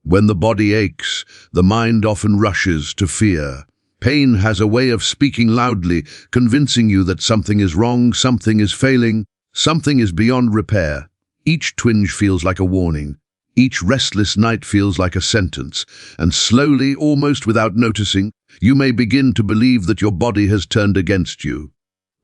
When the body aches, the mind often rushes to fear. Pain has a way of speaking loudly, convincing you that something is wrong, something is failing, something is beyond repair. Each twinge feels like a warning. Each restless night feels like a sentence. And slowly, almost without noticing, you may begin to believe that your body has turned against you.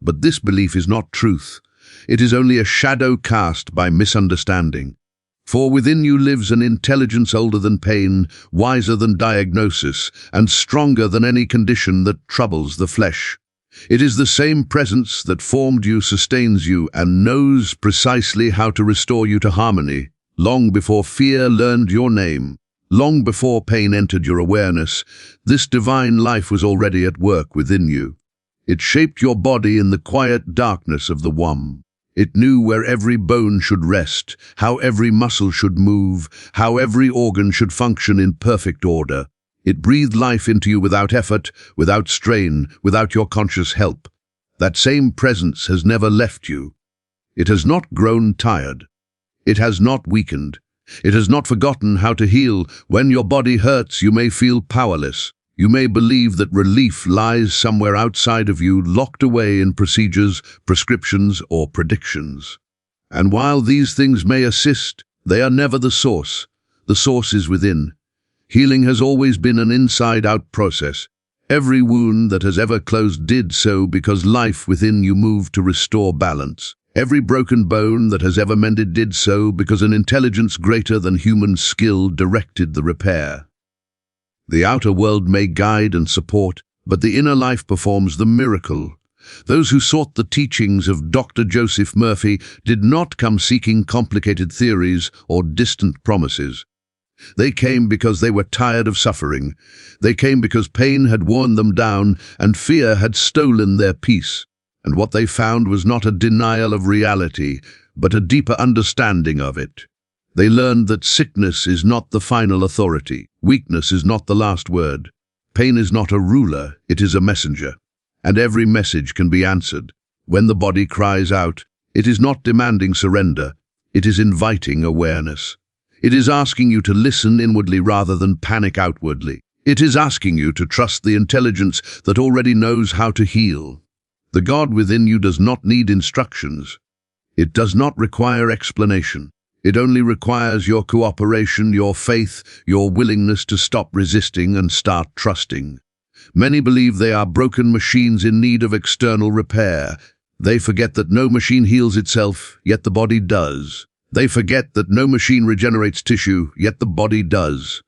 But this belief is not truth. It is only a shadow cast by misunderstanding. For within you lives an intelligence older than pain, wiser than diagnosis, and stronger than any condition that troubles the flesh. It is the same presence that formed you, sustains you, and knows precisely how to restore you to harmony, long before fear learned your name, long before pain entered your awareness. This divine life was already at work within you. It shaped your body in the quiet darkness of the womb. It knew where every bone should rest, how every muscle should move, how every organ should function in perfect order. It breathed life into you without effort, without strain, without your conscious help. That same presence has never left you. It has not grown tired. It has not weakened. It has not forgotten how to heal. When your body hurts, you may feel powerless. You may believe that relief lies somewhere outside of you, locked away in procedures, prescriptions, or predictions. And while these things may assist, they are never the source. The source is within. Healing has always been an inside-out process. Every wound that has ever closed did so because life within you moved to restore balance. Every broken bone that has ever mended did so because an intelligence greater than human skill directed the repair. The outer world may guide and support, but the inner life performs the miracle. Those who sought the teachings of Dr. Joseph Murphy did not come seeking complicated theories or distant promises. They came because they were tired of suffering. They came because pain had worn them down and fear had stolen their peace. And what they found was not a denial of reality, but a deeper understanding of it. They learned that sickness is not the final authority. Weakness is not the last word. Pain is not a ruler, it is a messenger. And every message can be answered. When the body cries out, it is not demanding surrender, it is inviting awareness. It is asking you to listen inwardly rather than panic outwardly. It is asking you to trust the intelligence that already knows how to heal. The God within you does not need instructions. It does not require explanation. It only requires your cooperation, your faith, your willingness to stop resisting and start trusting. Many believe they are broken machines in need of external repair. They forget that no machine heals itself, yet the body does. They forget that no machine regenerates tissue, yet the body does.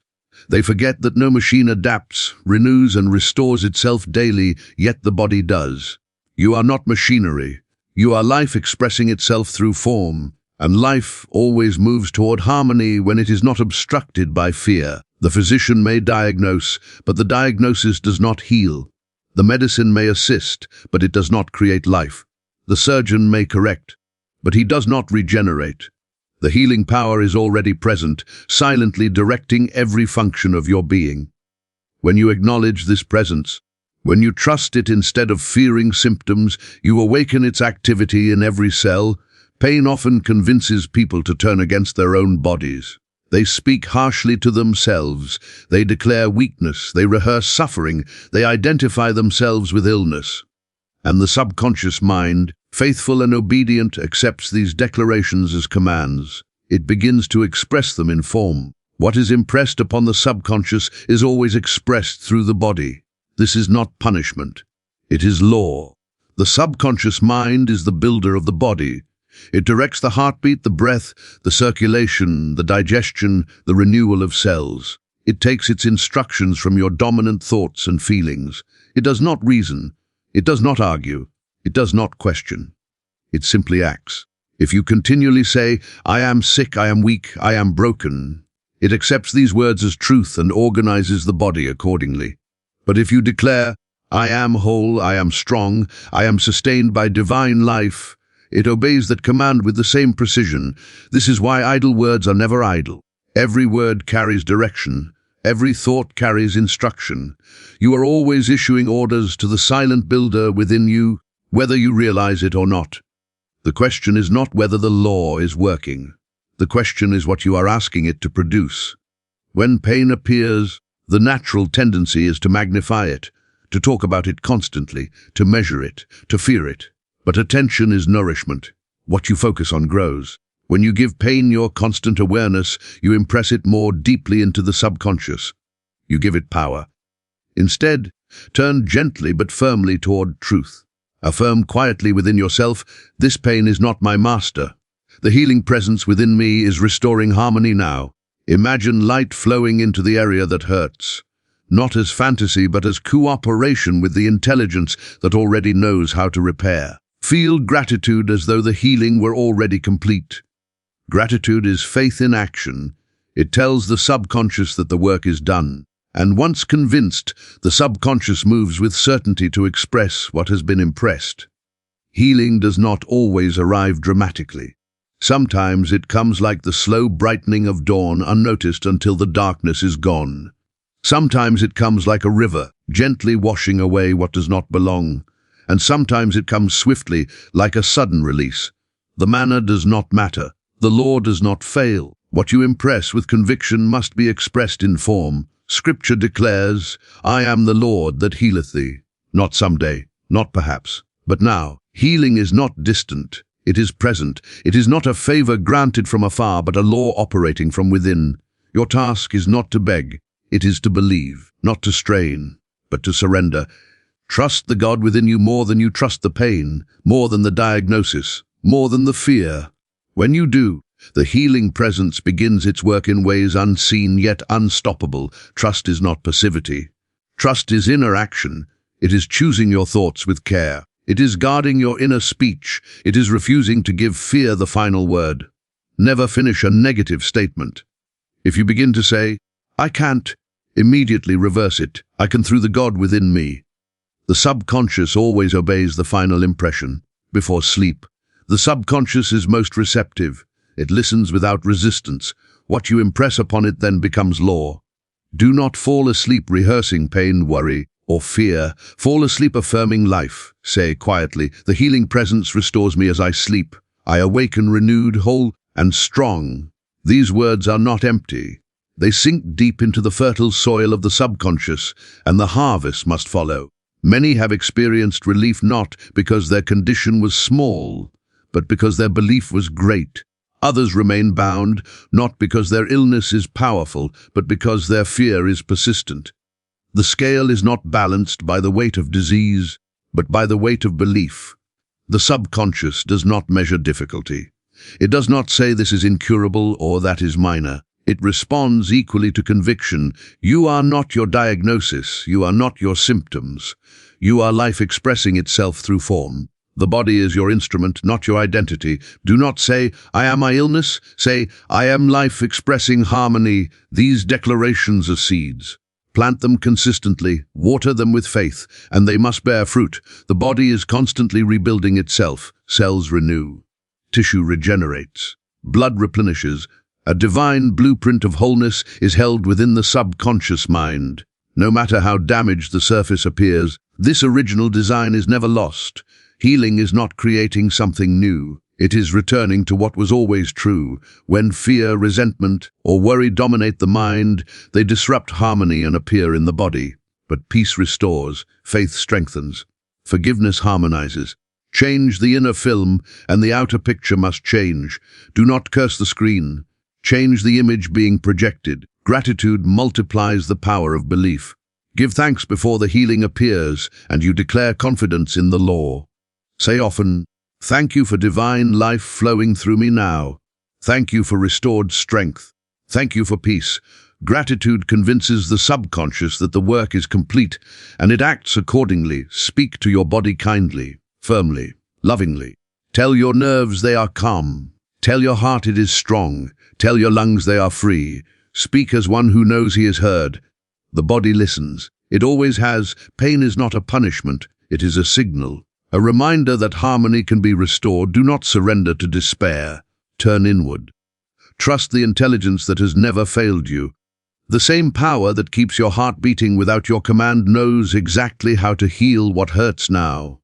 They forget that no machine adapts, renews and restores itself daily, yet the body does. You are not machinery. You are life expressing itself through form. And life always moves toward harmony when it is not obstructed by fear. The physician may diagnose, but the diagnosis does not heal. The medicine may assist, but it does not create life. The surgeon may correct, but he does not regenerate. The healing power is already present, silently directing every function of your being. When you acknowledge this presence, when you trust it instead of fearing symptoms, you awaken its activity in every cell. Pain often convinces people to turn against their own bodies. They speak harshly to themselves. They declare weakness. They rehearse suffering. They identify themselves with illness. And the subconscious mind, faithful and obedient, accepts these declarations as commands. It begins to express them in form. What is impressed upon the subconscious is always expressed through the body. This is not punishment. It is law. The subconscious mind is the builder of the body. It directs the heartbeat, the breath, the circulation, the digestion, the renewal of cells. It takes its instructions from your dominant thoughts and feelings. It does not reason. It does not argue. It does not question. It simply acts. If you continually say, "I am sick, I am weak, I am broken," it accepts these words as truth and organizes the body accordingly. But if you declare, "I am whole, I am strong, I am sustained by divine life," it obeys that command with the same precision. This is why idle words are never idle. Every word carries direction. Every thought carries instruction. You are always issuing orders to the silent builder within you, whether you realize it or not. The question is not whether the law is working. The question is what you are asking it to produce. When pain appears, the natural tendency is to magnify it, to talk about it constantly, to measure it, to fear it. But attention is nourishment. What you focus on grows. When you give pain your constant awareness, you impress it more deeply into the subconscious. You give it power. Instead, turn gently but firmly toward truth. Affirm quietly within yourself, this pain is not my master. The healing presence within me is restoring harmony now. Imagine light flowing into the area that hurts. Not as fantasy, but as cooperation with the intelligence that already knows how to repair. Feel gratitude as though the healing were already complete. Gratitude is faith in action. It tells the subconscious that the work is done. And once convinced, the subconscious moves with certainty to express what has been impressed. Healing does not always arrive dramatically. Sometimes it comes like the slow brightening of dawn, unnoticed until the darkness is gone. Sometimes it comes like a river, gently washing away what does not belong. And sometimes it comes swiftly, like a sudden release. The manner does not matter. The law does not fail. What you impress with conviction must be expressed in form. Scripture declares, I am the Lord that healeth thee. Not someday, not perhaps, but now. Healing is not distant. It is present. It is not a favor granted from afar, but a law operating from within. Your task is not to beg. It is to believe, not to strain, but to surrender. Trust the God within you more than you trust the pain, more than the diagnosis, more than the fear. When you do, the healing presence begins its work in ways unseen yet unstoppable. Trust is not passivity. Trust is inner action. It is choosing your thoughts with care. It is guarding your inner speech. It is refusing to give fear the final word. Never finish a negative statement. If you begin to say, I can't, immediately reverse it. I can through the God within me. The subconscious always obeys the final impression. Before sleep, the subconscious is most receptive. It listens without resistance. What you impress upon it then becomes law. Do not fall asleep rehearsing pain, worry, or fear. Fall asleep affirming life. Say quietly, the healing presence restores me as I sleep. I awaken renewed, whole, and strong. These words are not empty. They sink deep into the fertile soil of the subconscious, and the harvest must follow. Many have experienced relief not because their condition was small, but because their belief was great. Others remain bound, not because their illness is powerful, but because their fear is persistent. The scale is not balanced by the weight of disease, but by the weight of belief. The subconscious does not measure difficulty. It does not say this is incurable or that is minor. It responds equally to conviction. You are not your diagnosis. You are not your symptoms. You are life expressing itself through form. The body is your instrument, not your identity. Do not say, I am my illness. Say, I am life expressing harmony. These declarations are seeds. Plant them consistently, water them with faith, and they must bear fruit. The body is constantly rebuilding itself. Cells renew. Tissue regenerates. Blood replenishes. A divine blueprint of wholeness is held within the subconscious mind. No matter how damaged the surface appears, this original design is never lost. Healing is not creating something new. It is returning to what was always true. When fear, resentment, or worry dominate the mind, they disrupt harmony and appear in the body. But peace restores, faith strengthens, forgiveness harmonizes. Change the inner film, and the outer picture must change. Do not curse the screen. Change the image being projected. Gratitude multiplies the power of belief. Give thanks before the healing appears, and you declare confidence in the law. Say often, thank you for divine life flowing through me now. Thank you for restored strength. Thank you for peace. Gratitude convinces the subconscious that the work is complete, and it acts accordingly. Speak to your body kindly, firmly, lovingly. Tell your nerves they are calm. Tell your heart it is strong. Tell your lungs they are free. Speak as one who knows he is heard. The body listens. It always has. Pain is not a punishment. It is a signal. A reminder that harmony can be restored. Do not surrender to despair. Turn inward. Trust the intelligence that has never failed you. The same power that keeps your heart beating without your command knows exactly how to heal what hurts now.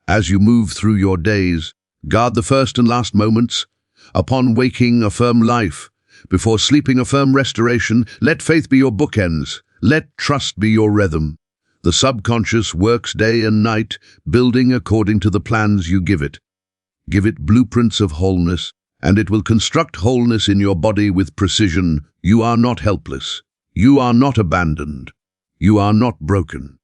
As you move through your days, guard the first and last moments. Upon waking, affirm life. Before sleeping, affirm restoration. Let faith be your bookends. Let trust be your rhythm. The subconscious works day and night, building according to the plans you give it. Give it blueprints of wholeness, and it will construct wholeness in your body with precision. You are not helpless. You are not abandoned. You are not broken.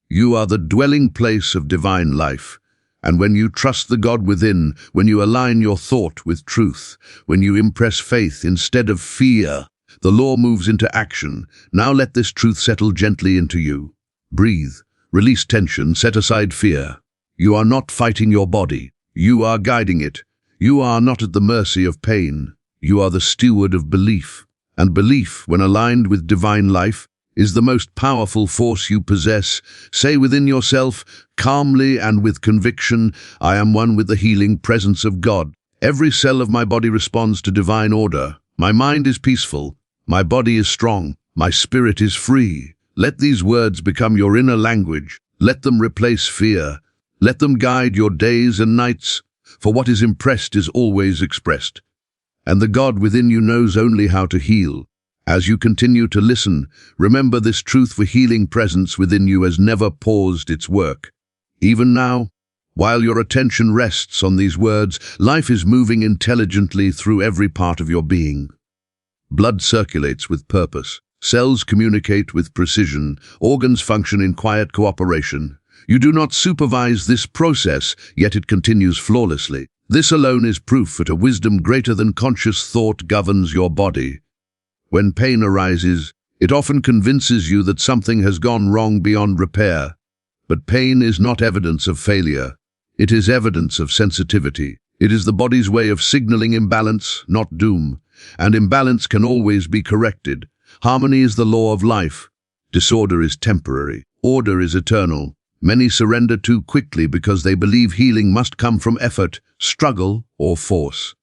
You are the dwelling place of divine life. And when you trust the God within, when you align your thought with truth, when you impress faith instead of fear, the law moves into action. Now let this truth settle gently into you. Breathe, release tension, set aside fear. You are not fighting your body. You are guiding it. You are not at the mercy of pain. You are the steward of belief. And belief, when aligned with divine life, is the most powerful force you possess. Say within yourself, calmly and with conviction, I am one with the healing presence of God. Every cell of my body responds to divine order. My mind is peaceful. My body is strong. My spirit is free. Let these words become your inner language. Let them replace fear. Let them guide your days and nights. For what is impressed is always expressed. And the God within you knows only how to heal. As you continue to listen, remember this truth: for healing presence within you has never paused its work. Even now, while your attention rests on these words, life is moving intelligently through every part of your being. Blood circulates with purpose. Cells communicate with precision. Organs function in quiet cooperation. You do not supervise this process, yet it continues flawlessly. This alone is proof that a wisdom greater than conscious thought governs your body. When pain arises, it often convinces you that something has gone wrong beyond repair. But pain is not evidence of failure. It is evidence of sensitivity. It is the body's way of signaling imbalance, not doom. And imbalance can always be corrected. Harmony is the law of life. Disorder is temporary. Order is eternal. Many surrender too quickly because they believe healing must come from effort, struggle, or force.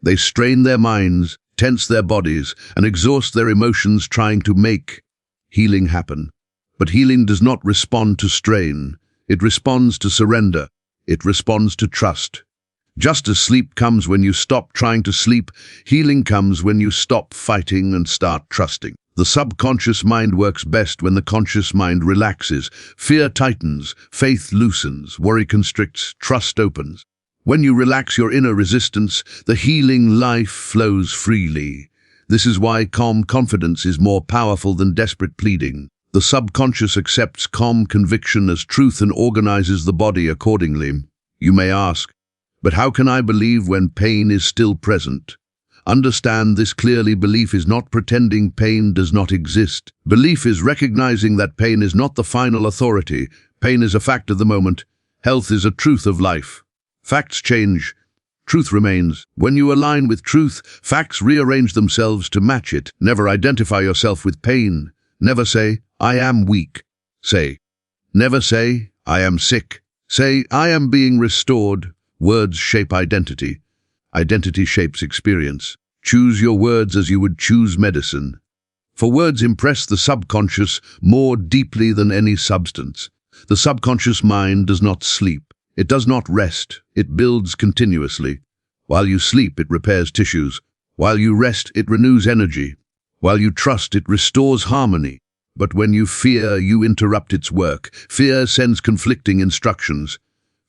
They strain their minds, tense their bodies, and exhaust their emotions trying to make healing happen. But healing does not respond to strain. It responds to surrender. It responds to trust. Just as sleep comes when you stop trying to sleep, healing comes when you stop fighting and start trusting. The subconscious mind works best when the conscious mind relaxes. Fear tightens, faith loosens, worry constricts, trust opens. When you relax your inner resistance, the healing life flows freely. This is why calm confidence is more powerful than desperate pleading. The subconscious accepts calm conviction as truth and organizes the body accordingly. You may ask, but how can I believe when pain is still present? Understand this clearly: belief is not pretending pain does not exist. Belief is recognizing that pain is not the final authority. Pain is a fact of the moment. Health is a truth of life. Facts change. Truth remains. When you align with truth, facts rearrange themselves to match it. Never identify yourself with pain. Never say, I am weak. Never say, I am sick. Say, I am being restored. Words shape identity. Identity shapes experience. Choose your words as you would choose medicine. For words impress the subconscious more deeply than any substance. The subconscious mind does not sleep. It does not rest. It builds continuously. While you sleep, it repairs tissues. While you rest, it renews energy. While you trust, it restores harmony. But when you fear, you interrupt its work. Fear sends conflicting instructions.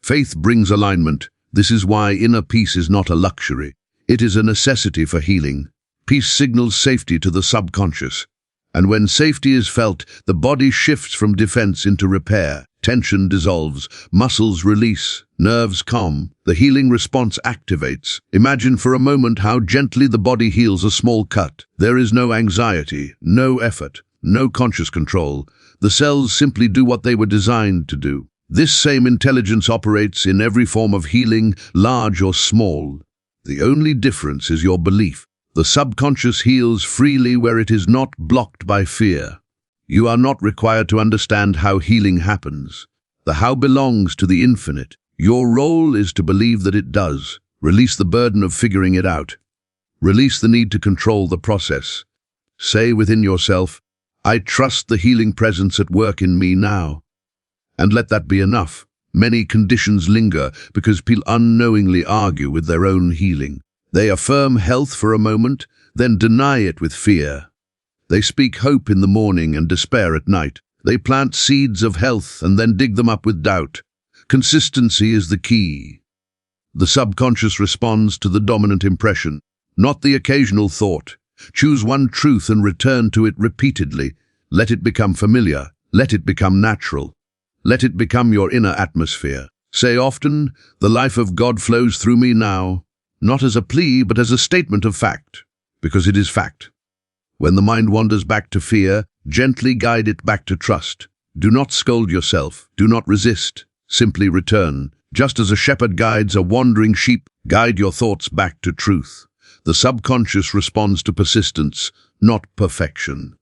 Faith brings alignment. This is why inner peace is not a luxury. It is a necessity for healing. Peace signals safety to the subconscious. And when safety is felt, the body shifts from defense into repair. Tension dissolves, muscles release, nerves calm, the healing response activates. Imagine for a moment how gently the body heals a small cut. There is no anxiety, no effort, no conscious control. The cells simply do what they were designed to do. This same intelligence operates in every form of healing, large or small. The only difference is your belief. The subconscious heals freely where it is not blocked by fear. You are not required to understand how healing happens. The how belongs to the infinite. Your role is to believe that it does. Release the burden of figuring it out. Release the need to control the process. Say within yourself, I trust the healing presence at work in me now. And let that be enough. Many conditions linger because people unknowingly argue with their own healing. They affirm health for a moment, then deny it with fear. They speak hope in the morning and despair at night. They plant seeds of health and then dig them up with doubt. Consistency is the key. The subconscious responds to the dominant impression, not the occasional thought. Choose one truth and return to it repeatedly. Let it become familiar. Let it become natural. Let it become your inner atmosphere. Say often, "The life of God flows through me now," not as a plea but as a statement of fact, because it is fact. When the mind wanders back to fear, gently guide it back to trust. Do not scold yourself. Do not resist. Simply return. Just as a shepherd guides a wandering sheep, guide your thoughts back to truth. The subconscious responds to persistence, not perfection.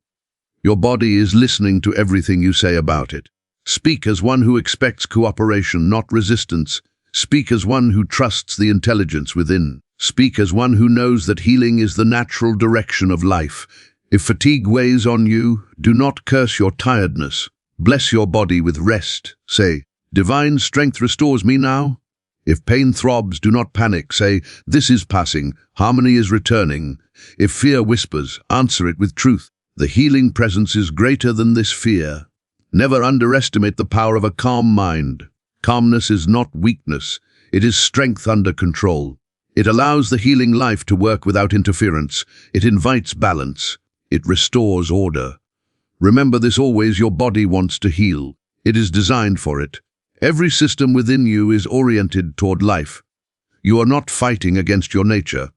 Your body is listening to everything you say about it. Speak as one who expects cooperation, not resistance. Speak as one who trusts the intelligence within. Speak as one who knows that healing is the natural direction of life. If fatigue weighs on you, do not curse your tiredness. Bless your body with rest. Say, "Divine strength restores me now." If pain throbs, do not panic. Say, "This is passing. Harmony is returning." If fear whispers, answer it with truth. The healing presence is greater than this fear. Never underestimate the power of a calm mind. Calmness is not weakness. It is strength under control. It allows the healing life to work without interference. It invites balance. It restores order. Remember this always: your body wants to heal. It is designed for it. Every system within you is oriented toward life. You are not fighting against your nature.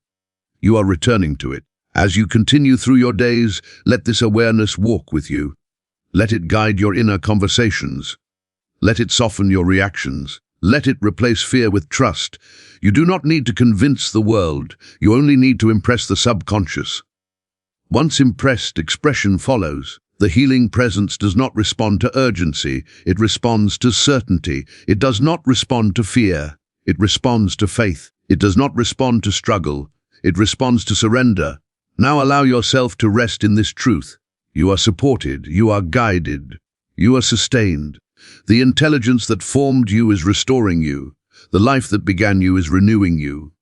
You are returning to it. As you continue through your days, let this awareness walk with you. Let it guide your inner conversations. Let it soften your reactions. Let it replace fear with trust. You do not need to convince the world. You only need to impress the subconscious. Once impressed, expression follows. The healing presence does not respond to urgency. It responds to certainty. It does not respond to fear. It responds to faith. It does not respond to struggle. It responds to surrender. Now allow yourself to rest in this truth. You are supported. You are guided. You are sustained. The intelligence that formed you is restoring you. The life that began you is renewing you.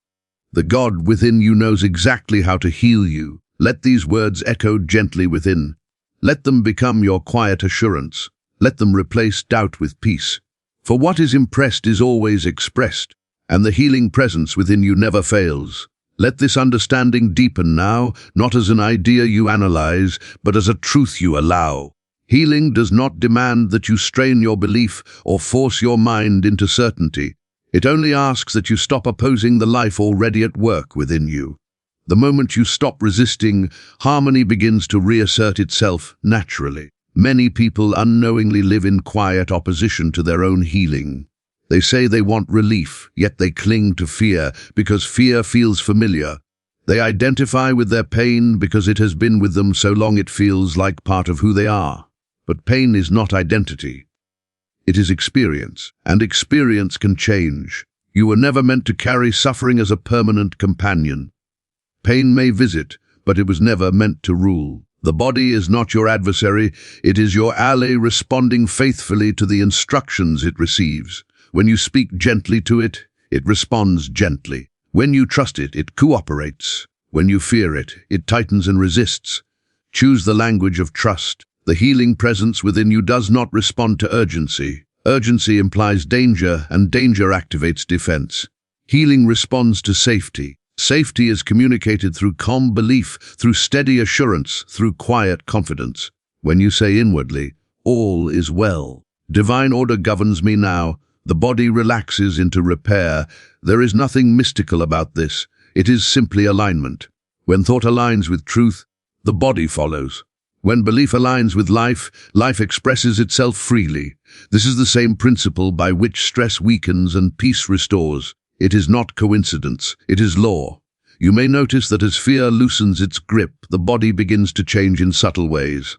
The God within you knows exactly how to heal you. Let these words echo gently within. Let them become your quiet assurance. Let them replace doubt with peace. For what is impressed is always expressed, and the healing presence within you never fails. Let this understanding deepen now, not as an idea you analyze, but as a truth you allow. Healing does not demand that you strain your belief or force your mind into certainty. It only asks that you stop opposing the life already at work within you. The moment you stop resisting, harmony begins to reassert itself naturally. Many people unknowingly live in quiet opposition to their own healing. They say they want relief, yet they cling to fear because fear feels familiar. They identify with their pain because it has been with them so long it feels like part of who they are. But pain is not identity. It is experience, and experience can change. You were never meant to carry suffering as a permanent companion. Pain may visit, but it was never meant to rule. The body is not your adversary. It is your ally responding faithfully to the instructions it receives. When you speak gently to it, it responds gently. When you trust it, it cooperates. When you fear it, it tightens and resists. Choose the language of trust. The healing presence within you does not respond to urgency. Urgency implies danger, and danger activates defense. Healing responds to safety. Safety is communicated through calm belief, through steady assurance, through quiet confidence. When you say inwardly, "All is well. Divine order governs me now," the body relaxes into repair. There is nothing mystical about this. It is simply alignment. When thought aligns with truth, the body follows. When belief aligns with life, life expresses itself freely. This is the same principle by which stress weakens and peace restores. It is not coincidence, it is law. You may notice that as fear loosens its grip, the body begins to change in subtle ways.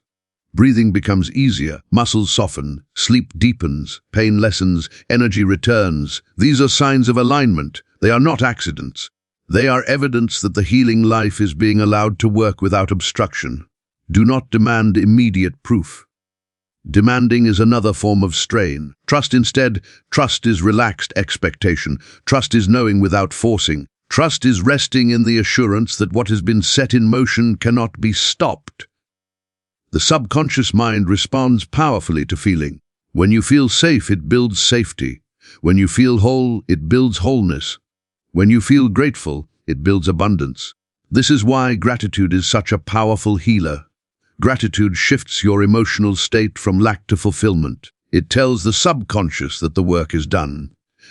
Breathing becomes easier, muscles soften, sleep deepens, pain lessens, energy returns. These are signs of alignment. They are not accidents. They are evidence that the healing life is being allowed to work without obstruction. Do not demand immediate proof. Demanding is another form of strain. Trust instead. Trust is relaxed expectation. Trust is knowing without forcing. Trust is resting in the assurance that what has been set in motion cannot be stopped. The subconscious mind responds powerfully to feeling. When you feel safe, it builds safety. When you feel whole, it builds wholeness. When you feel grateful, it builds abundance. This is why gratitude is such a powerful healer. Gratitude shifts your emotional state from lack to fulfillment. It tells the subconscious that the work is done.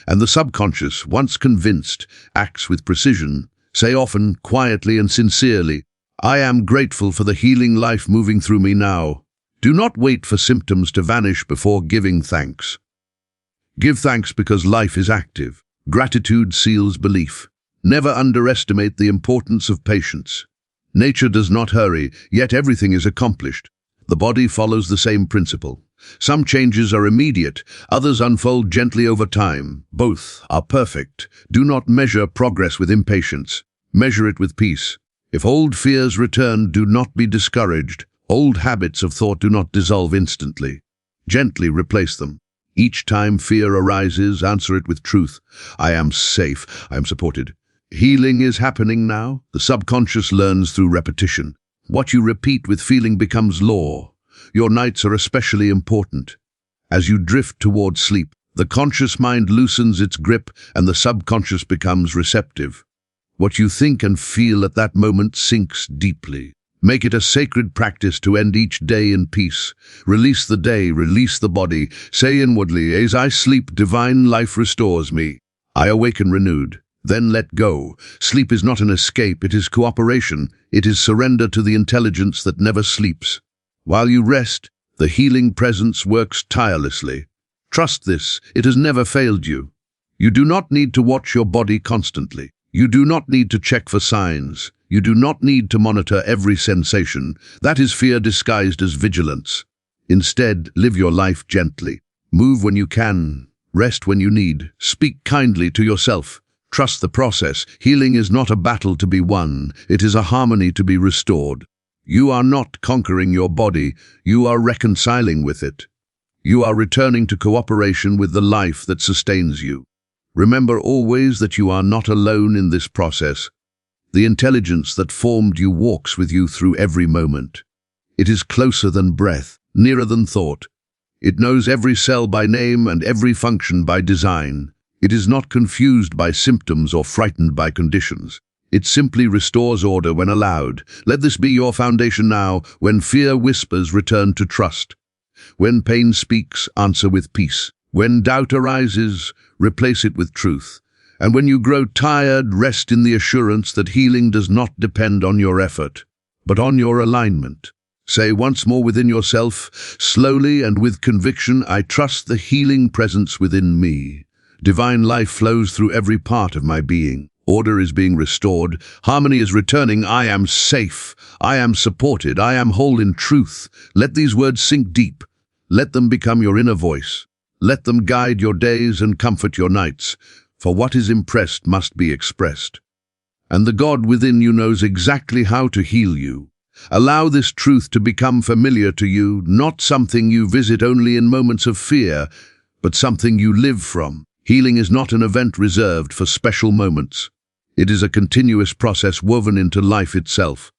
And the subconscious, once convinced, acts with precision. Say often, quietly and sincerely, "I am grateful for the healing life moving through me now." Do not wait for symptoms to vanish before giving thanks. Give thanks because life is active. Gratitude seals belief. Never underestimate the importance of patience. Nature does not hurry, yet everything is accomplished. The body follows the same principle. Some changes are immediate, others unfold gently over time. Both are perfect. Do not measure progress with impatience. Measure it with peace. If old fears return, do not be discouraged. Old habits of thought do not dissolve instantly. Gently replace them. Each time fear arises, answer it with truth. I am safe. I am supported. Healing is happening now. The subconscious learns through repetition. What you repeat with feeling becomes law. Your nights are especially important. As you drift toward sleep, the conscious mind loosens its grip and the subconscious becomes receptive. What you think and feel at that moment sinks deeply. Make it a sacred practice to end each day in peace. Release the day, release the body. Say inwardly, "As I sleep, divine life restores me. I awaken renewed." Then let go. Sleep is not an escape, it is cooperation. It is surrender to the intelligence that never sleeps. While you rest, the healing presence works tirelessly. Trust this, it has never failed you. You do not need to watch your body constantly. You do not need to check for signs. You do not need to monitor every sensation. That is fear disguised as vigilance. Instead, live your life gently. Move when you can. Rest when you need. Speak kindly to yourself. Trust the process. Healing is not a battle to be won. It is a harmony to be restored. You are not conquering your body. You are reconciling with it. You are returning to cooperation with the life that sustains you. Remember always that you are not alone in this process. The intelligence that formed you walks with you through every moment. It is closer than breath, nearer than thought. It knows every cell by name and every function by design. It is not confused by symptoms or frightened by conditions. It simply restores order when allowed. Let this be your foundation now. When fear whispers, return to trust. When pain speaks, answer with peace. When doubt arises, replace it with truth. And when you grow tired, rest in the assurance that healing does not depend on your effort, but on your alignment. Say once more within yourself, slowly and with conviction, "I trust the healing presence within me." Divine life flows through every part of my being. Order is being restored. Harmony is returning. I am safe. I am supported. I am whole in truth. Let these words sink deep. Let them become your inner voice. Let them guide your days and comfort your nights. For what is impressed must be expressed. And the God within you knows exactly how to heal you. Allow this truth to become familiar to you, not something you visit only in moments of fear, but something you live from. Healing is not an event reserved for special moments. It is a continuous process woven into life itself.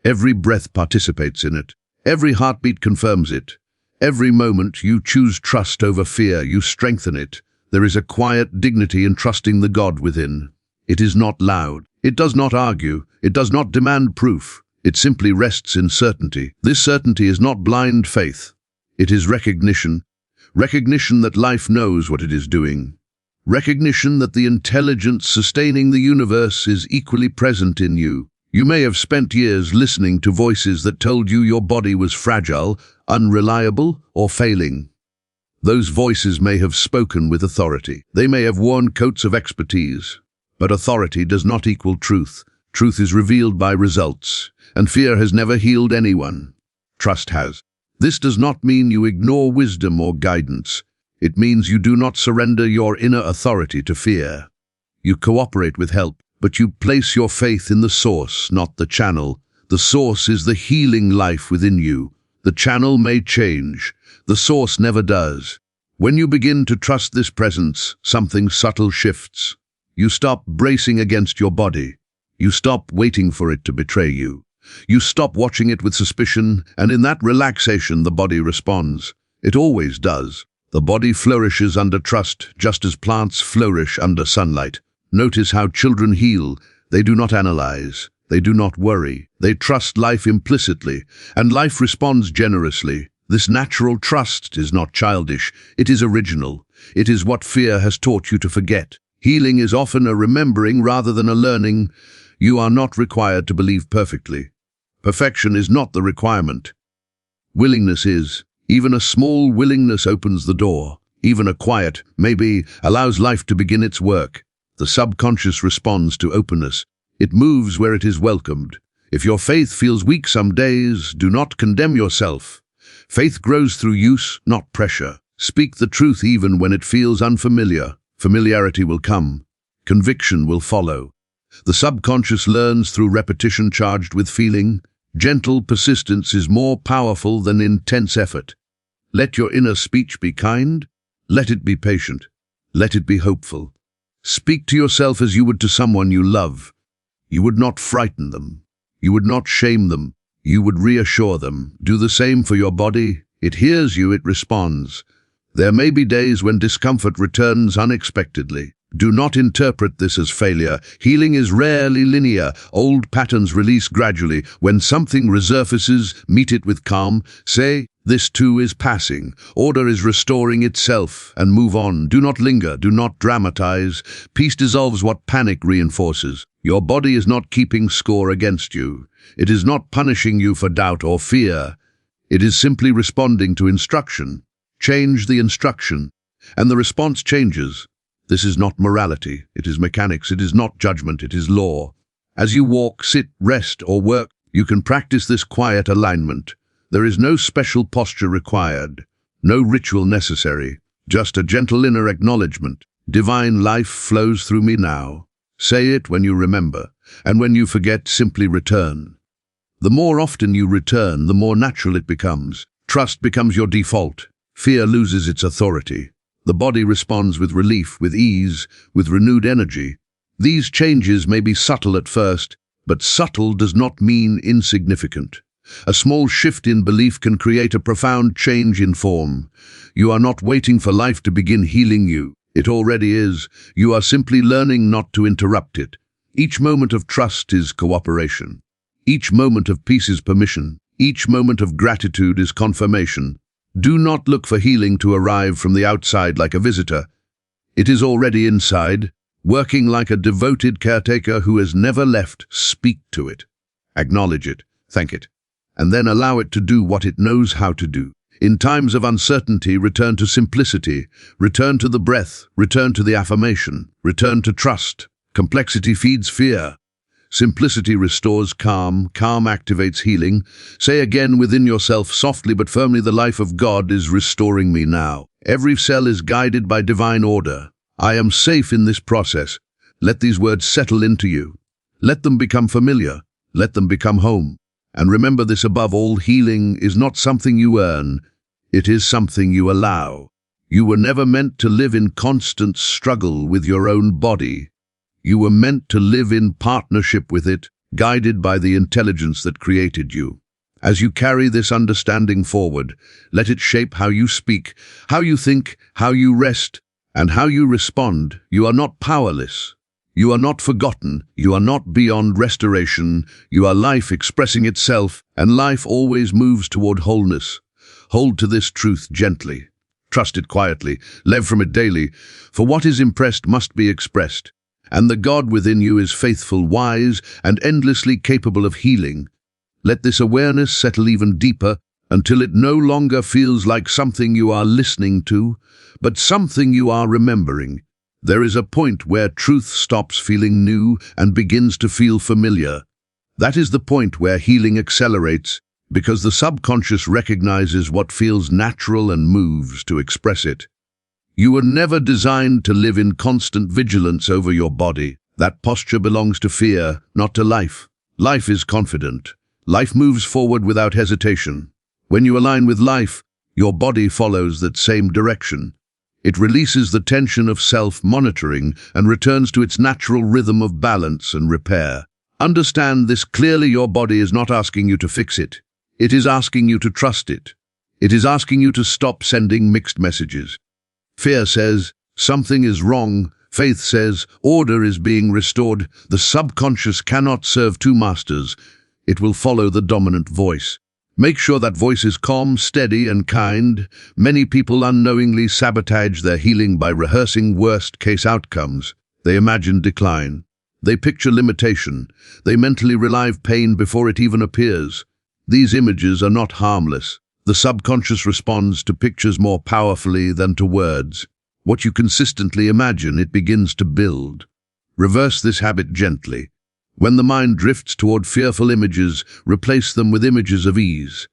Every breath participates in it. Every heartbeat confirms it. Every moment you choose trust over fear, you strengthen it. There is a quiet dignity in trusting the God within. It is not loud. It does not argue. It does not demand proof. It simply rests in certainty. This certainty is not blind faith. It is recognition. Recognition that life knows what it is doing. Recognition that the intelligence sustaining the universe is equally present in you. You may have spent years listening to voices that told you your body was fragile, unreliable, or failing. Those voices may have spoken with authority. They may have worn coats of expertise. But authority does not equal truth. Truth is revealed by results, and fear has never healed anyone. Trust has. This does not mean you ignore wisdom or guidance. It means you do not surrender your inner authority to fear. You cooperate with help, but you place your faith in the source, not the channel. The source is the healing life within you. The channel may change. The source never does. When you begin to trust this presence, something subtle shifts. You stop bracing against your body. You stop waiting for it to betray you. You stop watching it with suspicion, and in that relaxation the body responds. It always does. The body flourishes under trust, just as plants flourish under sunlight. Notice how children heal. They do not analyze. They do not worry. They trust life implicitly, and life responds generously. This natural trust is not childish. It is original. It is what fear has taught you to forget. Healing is often a remembering rather than a learning. You are not required to believe perfectly. Perfection is not the requirement. Willingness is. Even a small willingness opens the door. Even a quiet, maybe, allows life to begin its work. The subconscious responds to openness. It moves where it is welcomed. If your faith feels weak some days, do not condemn yourself. Faith grows through use, not pressure. Speak the truth even when it feels unfamiliar. Familiarity will come. Conviction will follow. The subconscious learns through repetition charged with feeling. Gentle persistence is more powerful than intense effort. Let your inner speech be kind. Let it be patient. Let it be hopeful. Speak to yourself as you would to someone you love. You would not frighten them. You would not shame them. You would reassure them. Do the same for your body. It hears you, it responds. There may be days when discomfort returns unexpectedly. Do not interpret this as failure. Healing is rarely linear. Old patterns release gradually. When something resurfaces, meet it with calm. Say, this too is passing. Order is restoring itself, and move on. Do not linger. Do not dramatize. Peace dissolves what panic reinforces. Your body is not keeping score against you. It is not punishing you for doubt or fear. It is simply responding to instruction. Change the instruction, and the response changes. This is not morality, it is mechanics, it is not judgment, it is law. As you walk, sit, rest, or work, you can practice this quiet alignment. There is no special posture required, no ritual necessary, just a gentle inner acknowledgement. Divine life flows through me now. Say it when you remember, and when you forget, simply return. The more often you return, the more natural it becomes. Trust becomes your default. Fear loses its authority. The body responds with relief, with ease, with renewed energy. These changes may be subtle at first, but subtle does not mean insignificant. A small shift in belief can create a profound change in form. You are not waiting for life to begin healing you. It already is. You are simply learning not to interrupt it. Each moment of trust is cooperation. Each moment of peace is permission. Each moment of gratitude is confirmation. Do not look for healing to arrive from the outside like a visitor. It is already inside, working like a devoted caretaker who has never left. Speak to it. Acknowledge it. Thank it. And then allow it to do what it knows how to do. In times of uncertainty, return to simplicity. Return to the breath. Return to the affirmation. Return to trust. Complexity feeds fear. Simplicity restores calm. Calm activates healing. Say again within yourself, softly but firmly, the life of God is restoring me now. Every cell is guided by divine order. I am safe in this process. Let these words settle into you. Let them become familiar. Let them become home. And remember this above all, healing is not something you earn. It is something you allow. You were never meant to live in constant struggle with your own body. You were meant to live in partnership with it, guided by the intelligence that created you. As you carry this understanding forward, let it shape how you speak, how you think, how you rest, and how you respond. You are not powerless. You are not forgotten. You are not beyond restoration. You are life expressing itself, and life always moves toward wholeness. Hold to this truth gently. Trust it quietly. Live from it daily. For what is impressed must be expressed. And the God within you is faithful, wise, and endlessly capable of healing. Let this awareness settle even deeper until it no longer feels like something you are listening to, but something you are remembering. There is a point where truth stops feeling new and begins to feel familiar. That is the point where healing accelerates, because the subconscious recognizes what feels natural and moves to express it. You were never designed to live in constant vigilance over your body. That posture belongs to fear, not to life. Life is confident. Life moves forward without hesitation. When you align with life, your body follows that same direction. It releases the tension of self-monitoring and returns to its natural rhythm of balance and repair. Understand this clearly: your body is not asking you to fix it. It is asking you to trust it. It is asking you to stop sending mixed messages. Fear says, something is wrong. Faith says, order is being restored. The subconscious cannot serve two masters. It will follow the dominant voice. Make sure that voice is calm, steady, and kind. Many people unknowingly sabotage their healing by rehearsing worst-case outcomes. They imagine decline. They picture limitation. They mentally relive pain before it even appears. These images are not harmless. The subconscious responds to pictures more powerfully than to words. What you consistently imagine, it begins to build. Reverse this habit gently. When the mind drifts toward fearful images, replace them with images of ease.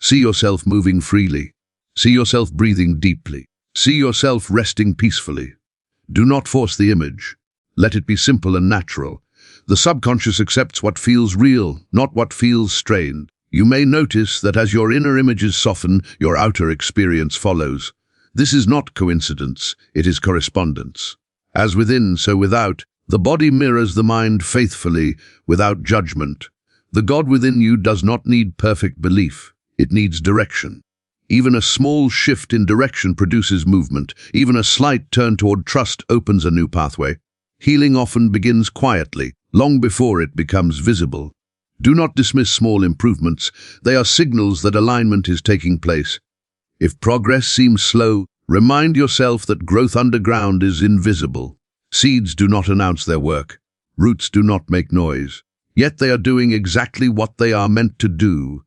See yourself moving freely. See yourself breathing deeply. See yourself resting peacefully. Do not force the image. Let it be simple and natural. The subconscious accepts what feels real, not what feels strained. You may notice that as your inner images soften, your outer experience follows. This is not coincidence, it is correspondence. As within, so without, the body mirrors the mind faithfully, without judgment. The God within you does not need perfect belief, it needs direction. Even a small shift in direction produces movement. Even a slight turn toward trust opens a new pathway. Healing often begins quietly, long before it becomes visible. Do not dismiss small improvements. They are signals that alignment is taking place. If progress seems slow, remind yourself that growth underground is invisible. Seeds do not announce their work. Roots do not make noise. Yet they are doing exactly what they are meant to do.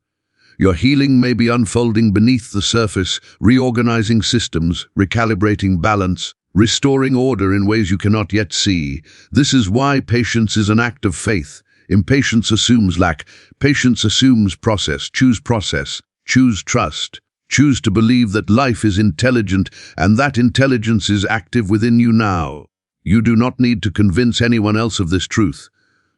Your healing may be unfolding beneath the surface, reorganizing systems, recalibrating balance, restoring order in ways you cannot yet see. This is why patience is an act of faith. Impatience assumes lack. Patience assumes process. Choose trust. Choose to believe that life is intelligent and that intelligence is active within you now. You do not need to convince anyone else of this truth.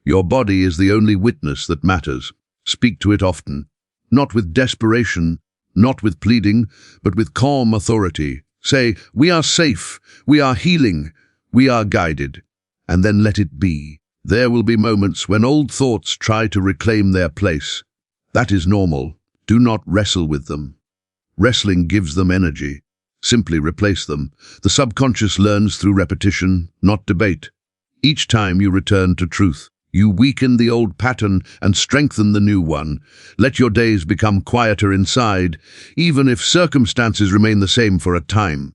Your body is the only witness that matters. Speak to it often. Not with desperation, not with pleading, but with calm authority. Say, we are safe, we are healing, we are guided. And then let it be. There will be moments when old thoughts try to reclaim their place. That is normal. Do not wrestle with them. Wrestling gives them energy. Simply replace them. The subconscious learns through repetition, not debate. Each time you return to truth, you weaken the old pattern and strengthen the new one. Let your days become quieter inside, even if circumstances remain the same for a time.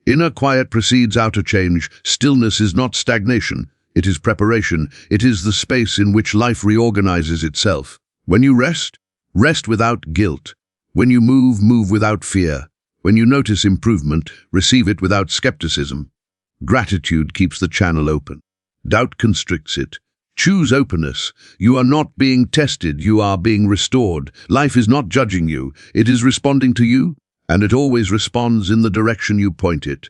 Inner quiet precedes outer change. Stillness is not stagnation. It is preparation. It is the space in which life reorganizes itself. When you rest, rest without guilt. When you move, move without fear. When you notice improvement, receive it without skepticism. Gratitude keeps the channel open. Doubt constricts it. Choose openness. You are not being tested, you are being restored. Life is not judging you, it is responding to you, and it always responds in the direction you point it.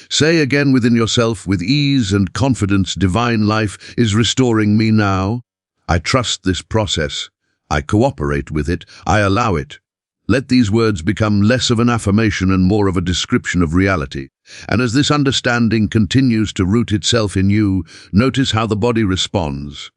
Say again within yourself, with ease and confidence, divine life is restoring me now. I trust this process. I cooperate with it. I allow it. Let these words become less of an affirmation and more of a description of reality. And as this understanding continues to root itself in you, notice how the body responds.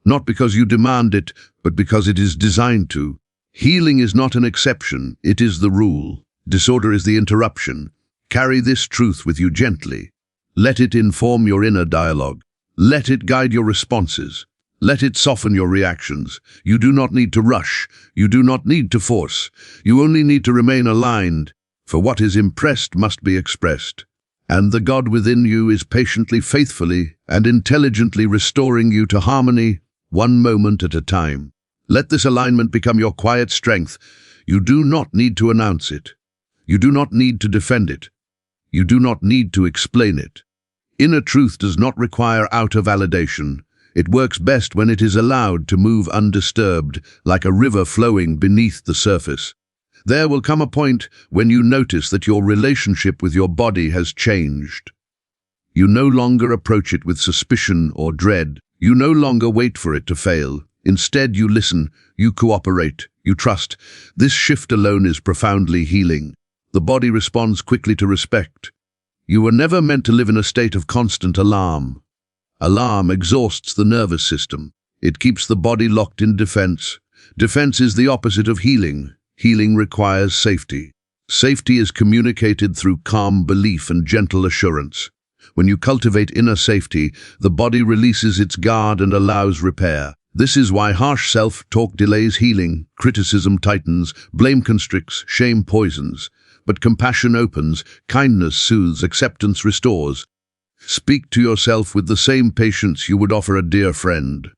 Not because you demand it, but because it is designed to. Healing is not an exception, it is the rule. Disorder is the interruption. Carry this truth with you gently. Let it inform your inner dialogue. Let it guide your responses. Let it soften your reactions. You do not need to rush. You do not need to force. You only need to remain aligned, for what is impressed must be expressed. And the God within you is patiently, faithfully, and intelligently restoring you to harmony, one moment at a time. Let this alignment become your quiet strength. You do not need to announce it. You do not need to defend it. You do not need to explain it. Inner truth does not require outer validation. It works best when it is allowed to move undisturbed, like a river flowing beneath the surface. There will come a point when you notice that your relationship with your body has changed. You no longer approach it with suspicion or dread. You no longer wait for it to fail. Instead, you listen, you cooperate, you trust. This shift alone is profoundly healing. The body responds quickly to respect. You were never meant to live in a state of constant alarm. Alarm exhausts the nervous system. It keeps the body locked in defense. Defense is the opposite of healing. Healing requires safety. Safety is communicated through calm belief and gentle assurance. When you cultivate inner safety, the body releases its guard and allows repair. This is why harsh self-talk delays healing, criticism tightens, blame constricts, shame poisons. But compassion opens, kindness soothes, acceptance restores. Speak to yourself with the same patience you would offer a dear friend.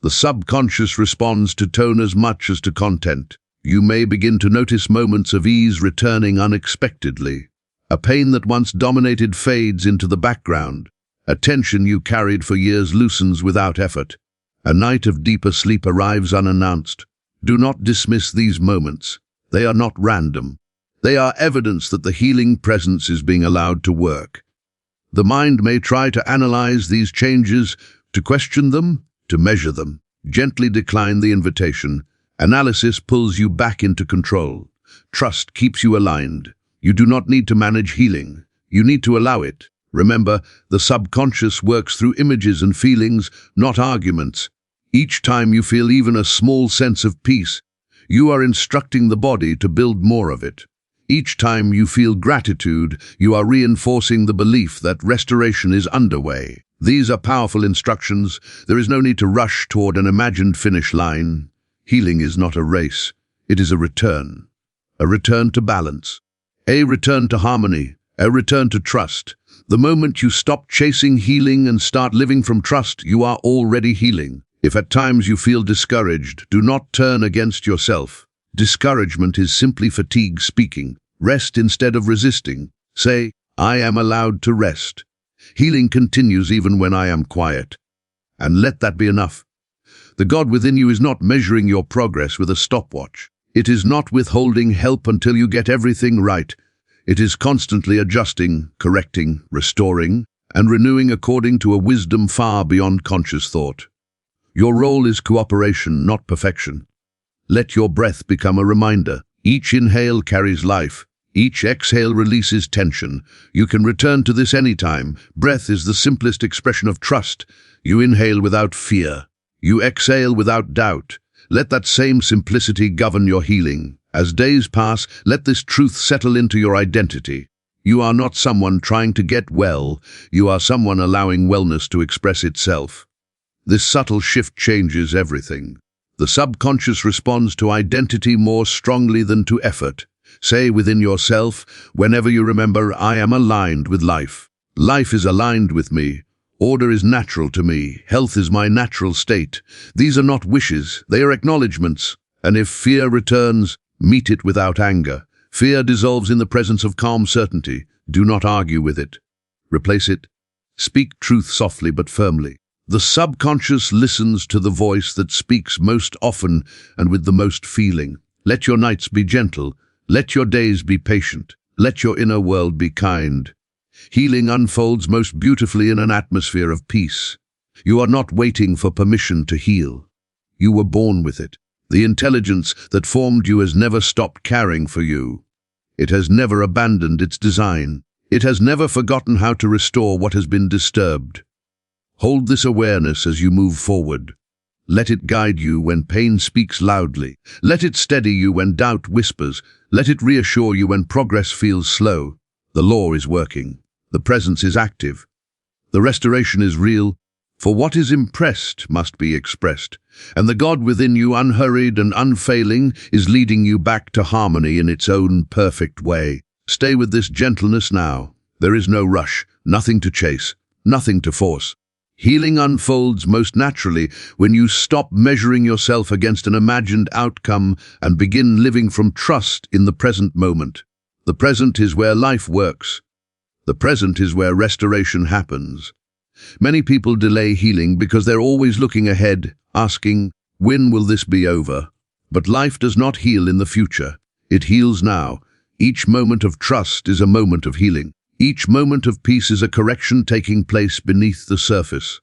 The subconscious responds to tone as much as to content. You may begin to notice moments of ease returning unexpectedly. A pain that once dominated fades into the background. A tension you carried for years loosens without effort. A night of deeper sleep arrives unannounced. Do not dismiss these moments. They are not random. They are evidence that the healing presence is being allowed to work. The mind may try to analyze these changes, to question them, to measure them. Gently decline the invitation. Analysis pulls you back into control. Trust keeps you aligned. You do not need to manage healing. You need to allow it. Remember, the subconscious works through images and feelings, not arguments. Each time you feel even a small sense of peace, you are instructing the body to build more of it. Each time you feel gratitude, you are reinforcing the belief that restoration is underway. These are powerful instructions. There is no need to rush toward an imagined finish line. Healing is not a race. It is a return to balance, a return to harmony, a return to trust. The moment you stop chasing healing and start living from trust, you are already healing. If at times you feel discouraged, do not turn against yourself. Discouragement is simply fatigue speaking. Rest instead of resisting. Say, I am allowed to rest. Healing continues even when I am quiet. And let that be enough. The God within you is not measuring your progress with a stopwatch. It is not withholding help until you get everything right. It is constantly adjusting, correcting, restoring, and renewing according to a wisdom far beyond conscious thought. Your role is cooperation, not perfection. Let your breath become a reminder. Each inhale carries life. Each exhale releases tension. You can return to this anytime. Breath is the simplest expression of trust. You inhale without fear. You exhale without doubt. Let that same simplicity govern your healing. As days pass, let this truth settle into your identity. You are not someone trying to get well. You are someone allowing wellness to express itself. This subtle shift changes everything. The subconscious responds to identity more strongly than to effort. Say within yourself, whenever you remember, I am aligned with life. Life is aligned with me. Order is natural to me. Health is my natural state. These are not wishes, they are acknowledgements. And if fear returns, meet it without anger. Fear dissolves in the presence of calm certainty. Do not argue with it. Replace it. Speak truth softly but firmly. The subconscious listens to the voice that speaks most often and with the most feeling. Let your nights be gentle. Let your days be patient. Let your inner world be kind. Healing unfolds most beautifully in an atmosphere of peace. You are not waiting for permission to heal. You were born with it. The intelligence that formed you has never stopped caring for you. It has never abandoned its design. It has never forgotten how to restore what has been disturbed. Hold this awareness as you move forward. Let it guide you when pain speaks loudly. Let it steady you when doubt whispers. Let it reassure you when progress feels slow. The law is working. The presence is active. The restoration is real, for what is impressed must be expressed, and the God within you, unhurried and unfailing, is leading you back to harmony in its own perfect way. Stay with this gentleness now. There is no rush, nothing to chase, nothing to force. Healing unfolds most naturally when you stop measuring yourself against an imagined outcome and begin living from trust in the present moment. The present is where life works. The present is where restoration happens. Many people delay healing because they're always looking ahead, asking, when will this be over? But life does not heal in the future. It heals now. Each moment of trust is a moment of healing. Each moment of peace is a correction taking place beneath the surface.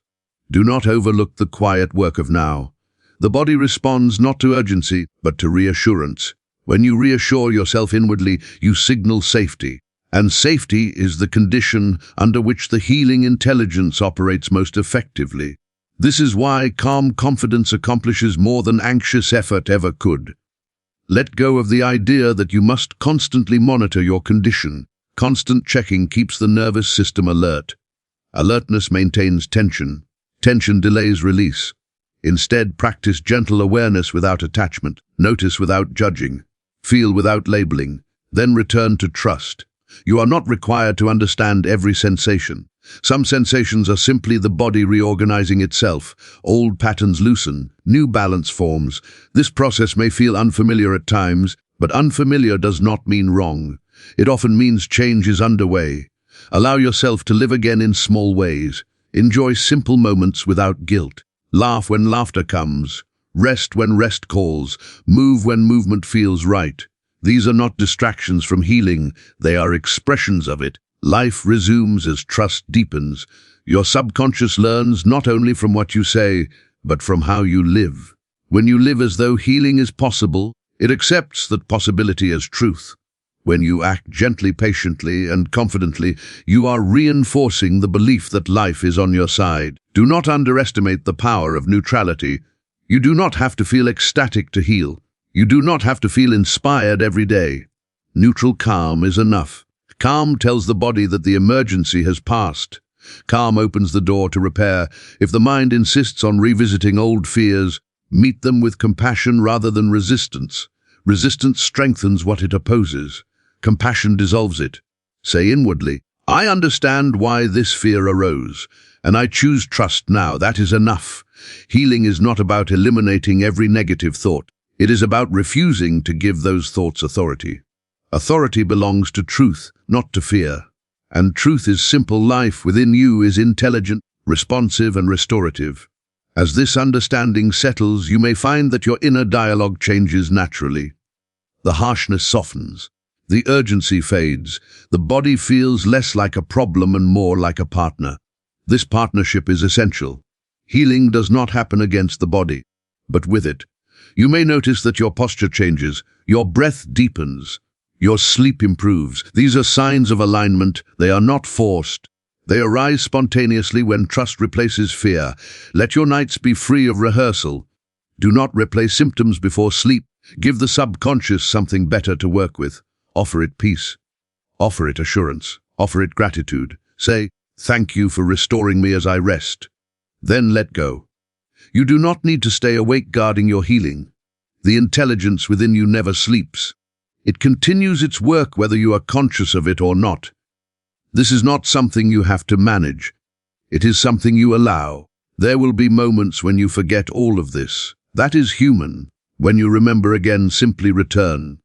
Do not overlook the quiet work of now. The body responds not to urgency, but to reassurance. When you reassure yourself inwardly, you signal safety. And safety is the condition under which the healing intelligence operates most effectively. This is why calm confidence accomplishes more than anxious effort ever could. Let go of the idea that you must constantly monitor your condition. Constant checking keeps the nervous system alert. Alertness maintains tension. Tension delays release. Instead, practice gentle awareness without attachment. Notice without judging. Feel without labeling. Then return to trust. You are not required to understand every sensation. Some sensations are simply the body reorganizing itself. Old patterns loosen, new balance forms. This process may feel unfamiliar at times, but unfamiliar does not mean wrong. It often means change is underway. Allow yourself to live again in small ways. Enjoy simple moments without guilt. Laugh when laughter comes. Rest when rest calls. Move when movement feels right. These are not distractions from healing, they are expressions of it. Life resumes as trust deepens. Your subconscious learns not only from what you say, but from how you live. When you live as though healing is possible, it accepts that possibility as truth. When you act gently, patiently, and confidently, you are reinforcing the belief that life is on your side. Do not underestimate the power of neutrality. You do not have to feel ecstatic to heal. You do not have to feel inspired every day. Neutral calm is enough. Calm tells the body that the emergency has passed. Calm opens the door to repair. If the mind insists on revisiting old fears, meet them with compassion rather than resistance. Resistance strengthens what it opposes. Compassion dissolves it. Say inwardly, I understand why this fear arose, and I choose trust now. That is enough. Healing is not about eliminating every negative thought. It is about refusing to give those thoughts authority. Authority belongs to truth, not to fear. And truth is simple. Life within you is intelligent, responsive, and restorative. As this understanding settles, you may find that your inner dialogue changes naturally. The harshness softens. The urgency fades. The body feels less like a problem and more like a partner. This partnership is essential. Healing does not happen against the body, but with it. You may notice that your posture changes, your breath deepens, your sleep improves. These are signs of alignment. They are not forced. They arise spontaneously when trust replaces fear. Let your nights be free of rehearsal. Do not replay symptoms before sleep. Give the subconscious something better to work with. Offer it peace. Offer it assurance. Offer it gratitude. Say, thank you for restoring me as I rest. Then let go. You do not need to stay awake guarding your healing. The intelligence within you never sleeps. It continues its work whether you are conscious of it or not. This is not something you have to manage. It is something you allow. There will be moments when you forget all of this. That is human. When you remember again, simply return.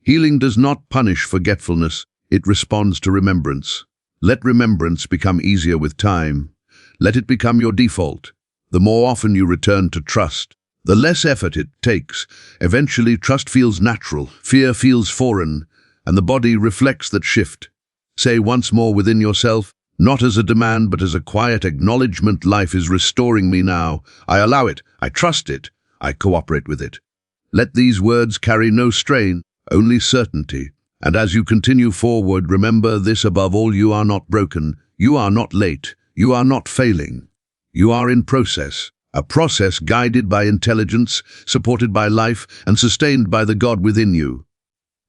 Healing does not punish forgetfulness. It responds to remembrance. Let remembrance become easier with time. Let it become your default. The more often you return to trust, the less effort it takes. Eventually, trust feels natural, fear feels foreign, and the body reflects that shift. Say once more within yourself, not as a demand but as a quiet acknowledgement, life is restoring me now. I allow it, I trust it, I cooperate with it. Let these words carry no strain, only certainty. And as you continue forward, remember this above all: you are not broken, you are not late, you are not failing. You are in process. A process guided by intelligence, supported by life, and sustained by the God within you.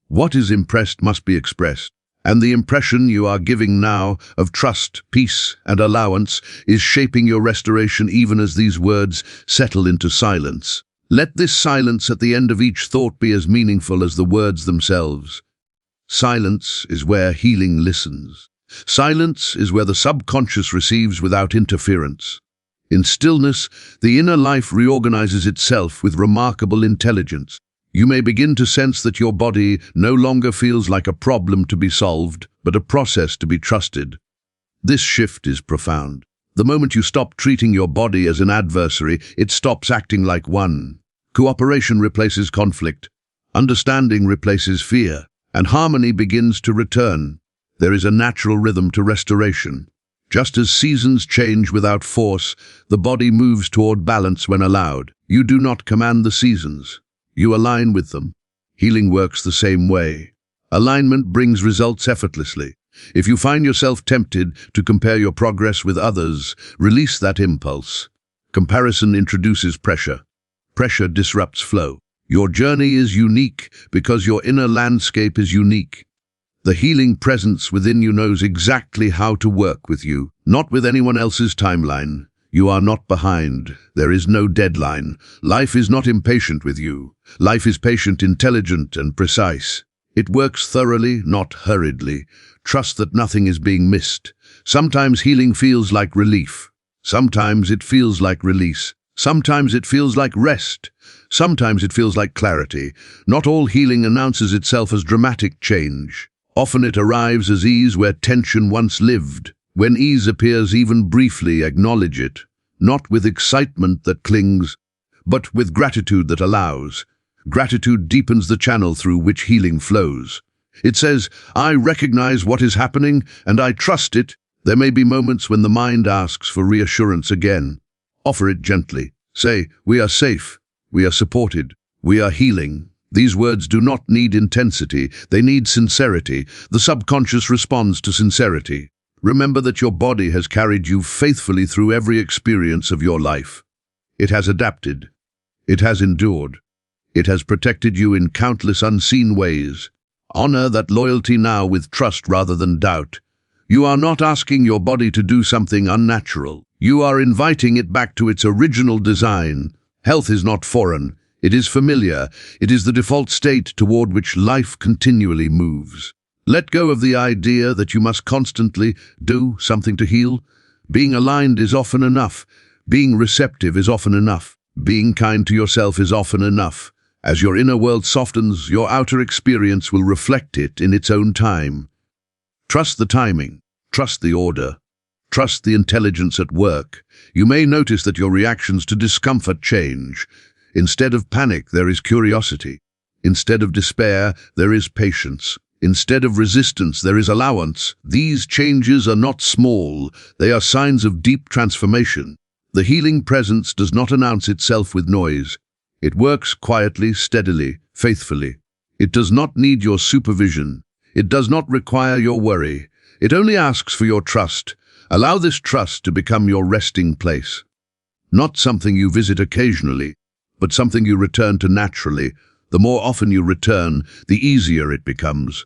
What is impressed must be expressed, and the impression you are giving now of trust, peace, and allowance is shaping your restoration even as these words settle into silence. Let this silence at the end of each thought be as meaningful as the words themselves. Silence is where healing listens. Silence is where the subconscious receives without interference. In stillness, the inner life reorganizes itself with remarkable intelligence. You may begin to sense that your body no longer feels like a problem to be solved, but a process to be trusted. This shift is profound. The moment you stop treating your body as an adversary, it stops acting like one. Cooperation replaces conflict, understanding replaces fear, and harmony begins to return. There is a natural rhythm to restoration. Just as seasons change without force, the body moves toward balance when allowed. You do not command the seasons. You align with them. Healing works the same way. Alignment brings results effortlessly. If you find yourself tempted to compare your progress with others, release that impulse. Comparison introduces pressure. Pressure disrupts flow. Your journey is unique because your inner landscape is unique. The healing presence within you knows exactly how to work with you, not with anyone else's timeline. You are not behind. There is no deadline. Life is not impatient with you. Life is patient, intelligent, and precise. It works thoroughly, not hurriedly. Trust that nothing is being missed. Sometimes healing feels like relief. Sometimes it feels like release. Sometimes it feels like rest. Sometimes it feels like clarity. Not all healing announces itself as dramatic change. Often it arrives as ease where tension once lived. When ease appears even briefly, acknowledge it, not with excitement that clings, but with gratitude that allows. Gratitude deepens the channel through which healing flows. It says, I recognize what is happening and I trust it. There may be moments when the mind asks for reassurance again. Offer it gently. Say, we are safe, we are supported, we are healing. These words do not need intensity, they need sincerity. The subconscious responds to sincerity. Remember that your body has carried you faithfully through every experience of your life. It has adapted. It has endured. It has protected you in countless unseen ways. Honor that loyalty now with trust rather than doubt. You are not asking your body to do something unnatural. You are inviting it back to its original design. Health is not foreign. It is familiar. It is the default state toward which life continually moves. Let go of the idea that you must constantly do something to heal. Being aligned is often enough. Being receptive is often enough. Being kind to yourself is often enough. As your inner world softens, your outer experience will reflect it in its own time. Trust the timing. Trust the order. Trust the intelligence at work. You may notice that your reactions to discomfort change. Instead of panic, there is curiosity. Instead of despair, there is patience. Instead of resistance, there is allowance. These changes are not small. They are signs of deep transformation. The healing presence does not announce itself with noise. It works quietly, steadily, faithfully. It does not need your supervision. It does not require your worry. It only asks for your trust. Allow this trust to become your resting place. Not something you visit occasionally, but something you return to naturally. The more often you return, the easier it becomes.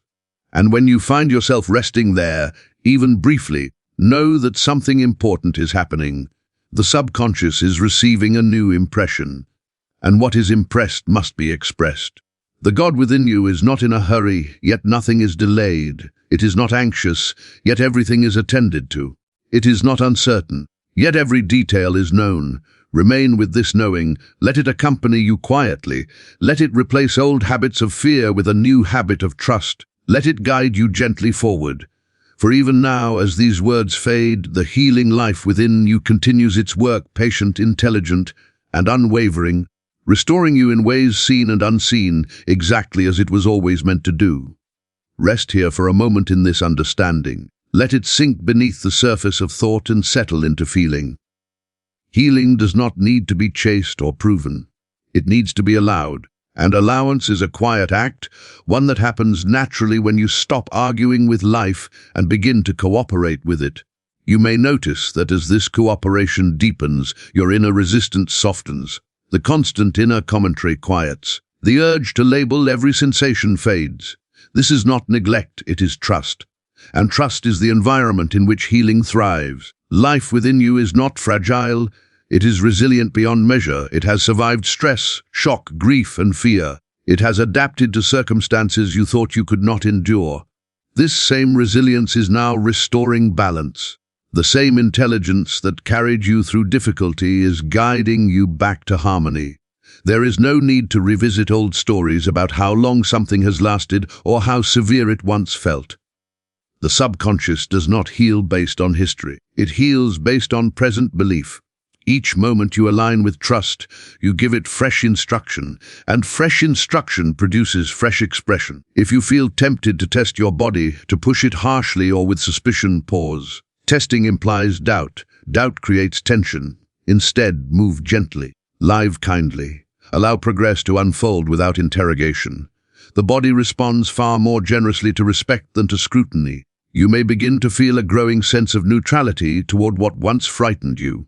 And when you find yourself resting there, even briefly, know that something important is happening. The subconscious is receiving a new impression, and what is impressed must be expressed. The God within you is not in a hurry, yet nothing is delayed. It is not anxious, yet everything is attended to. It is not uncertain, yet every detail is known. Remain with this knowing. Let it accompany you quietly. Let it replace old habits of fear with a new habit of trust. Let it guide you gently forward. For even now, as these words fade, the healing life within you continues its work, patient, intelligent, and unwavering, restoring you in ways seen and unseen, exactly as it was always meant to do. Rest here for a moment in this understanding. Let it sink beneath the surface of thought and settle into feeling. Healing does not need to be chased or proven. It needs to be allowed. And allowance is a quiet act, one that happens naturally when you stop arguing with life and begin to cooperate with it. You may notice that as this cooperation deepens, your inner resistance softens. The constant inner commentary quiets. The urge to label every sensation fades. This is not neglect, it is trust. And trust is the environment in which healing thrives. Life within you is not fragile. It is resilient beyond measure. It has survived stress, shock, grief, and fear. It has adapted to circumstances you thought you could not endure. This same resilience is now restoring balance. The same intelligence that carried you through difficulty is guiding you back to harmony. There is no need to revisit old stories about how long something has lasted or how severe it once felt. The subconscious does not heal based on history. It heals based on present belief. Each moment you align with trust, you give it fresh instruction, and fresh instruction produces fresh expression. If you feel tempted to test your body, to push it harshly or with suspicion, pause. Testing implies doubt. Doubt creates tension. Instead, move gently. Live kindly. Allow progress to unfold without interrogation. The body responds far more generously to respect than to scrutiny. You may begin to feel a growing sense of neutrality toward what once frightened you.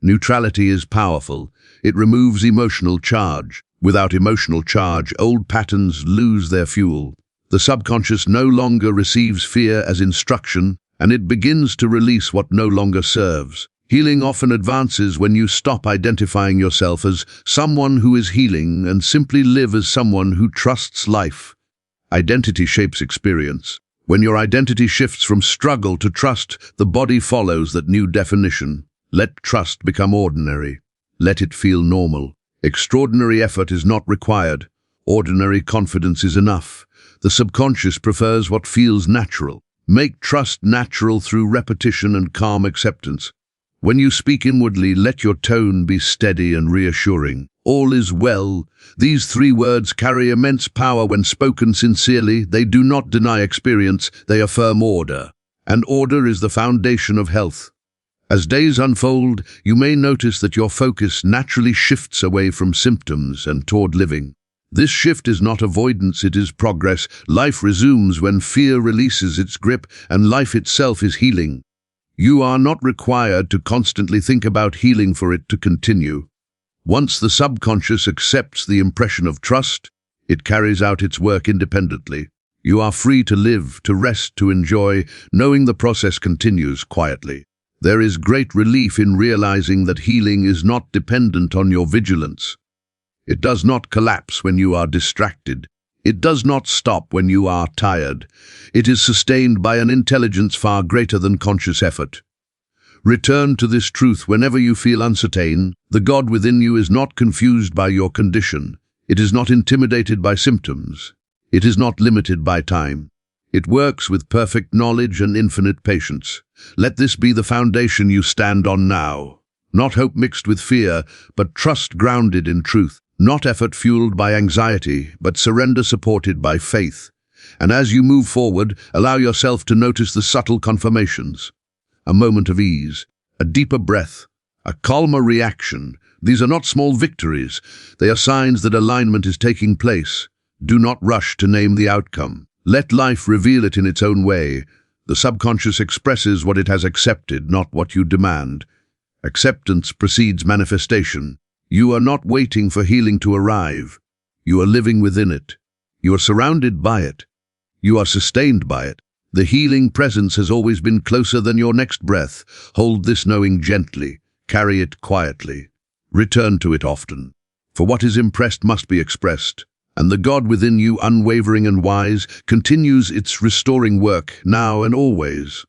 Neutrality is powerful. It removes emotional charge. Without emotional charge, old patterns lose their fuel. The subconscious no longer receives fear as instruction, and it begins to release what no longer serves. Healing often advances when you stop identifying yourself as someone who is healing and simply live as someone who trusts life. Identity shapes experience. When your identity shifts from struggle to trust, the body follows that new definition. Let trust become ordinary. Let it feel normal. Extraordinary effort is not required. Ordinary confidence is enough. The subconscious prefers what feels natural. Make trust natural through repetition and calm acceptance. When you speak inwardly, let your tone be steady and reassuring. All is well. These three words carry immense power when spoken sincerely. They do not deny experience, they affirm order. And order is the foundation of health. As days unfold, you may notice that your focus naturally shifts away from symptoms and toward living. This shift is not avoidance, it is progress. Life resumes when fear releases its grip, and life itself is healing. You are not required to constantly think about healing for it to continue. Once the subconscious accepts the impression of trust, it carries out its work independently. You are free to live, to rest, to enjoy, knowing the process continues quietly. There is great relief in realizing that healing is not dependent on your vigilance. It does not collapse when you are distracted. It does not stop when you are tired. It is sustained by an intelligence far greater than conscious effort. Return to this truth whenever you feel uncertain. The God within you is not confused by your condition. It is not intimidated by symptoms. It is not limited by time. It works with perfect knowledge and infinite patience. Let this be the foundation you stand on now. Not hope mixed with fear, but trust grounded in truth. Not effort fueled by anxiety, but surrender supported by faith. And as you move forward, allow yourself to notice the subtle confirmations. A moment of ease, a deeper breath, a calmer reaction. These are not small victories. They are signs that alignment is taking place. Do not rush to name the outcome. Let life reveal it in its own way. The subconscious expresses what it has accepted, not what you demand. Acceptance precedes manifestation. You are not waiting for healing to arrive. You are living within it. You are surrounded by it. You are sustained by it. The healing presence has always been closer than your next breath. Hold this knowing gently. Carry it quietly. Return to it often. For what is impressed must be expressed. And the God within you, unwavering and wise, continues its restoring work now and always.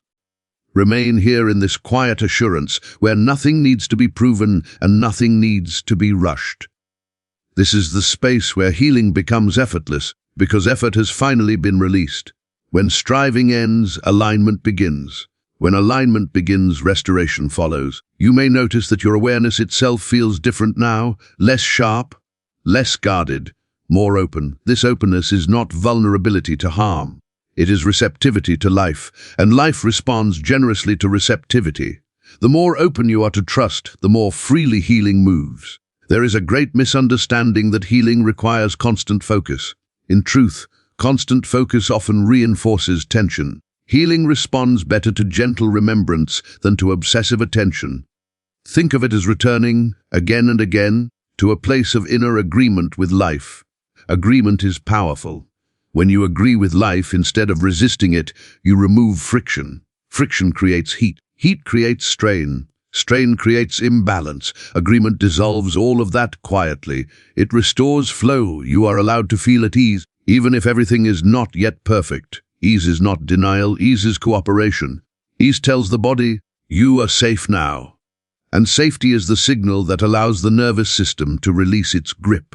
Remain here in this quiet assurance where nothing needs to be proven and nothing needs to be rushed. This is the space where healing becomes effortless because effort has finally been released. When striving ends, alignment begins. When alignment begins, restoration follows. You may notice that your awareness itself feels different now, less sharp, less guarded, more open. This openness is not vulnerability to harm. It is receptivity to life, and life responds generously to receptivity. The more open you are to trust, the more freely healing moves. There is a great misunderstanding that healing requires constant focus. In truth, constant focus often reinforces tension. Healing responds better to gentle remembrance than to obsessive attention. Think of it as returning, again and again, to a place of inner agreement with life. Agreement is powerful. When you agree with life instead of resisting it, you remove friction. Friction creates heat. Heat creates strain. Strain creates imbalance. Agreement dissolves all of that quietly. It restores flow. You are allowed to feel at ease, even if everything is not yet perfect. Ease is not denial. Ease is cooperation. Ease tells the body, you are safe now. And safety is the signal that allows the nervous system to release its grip.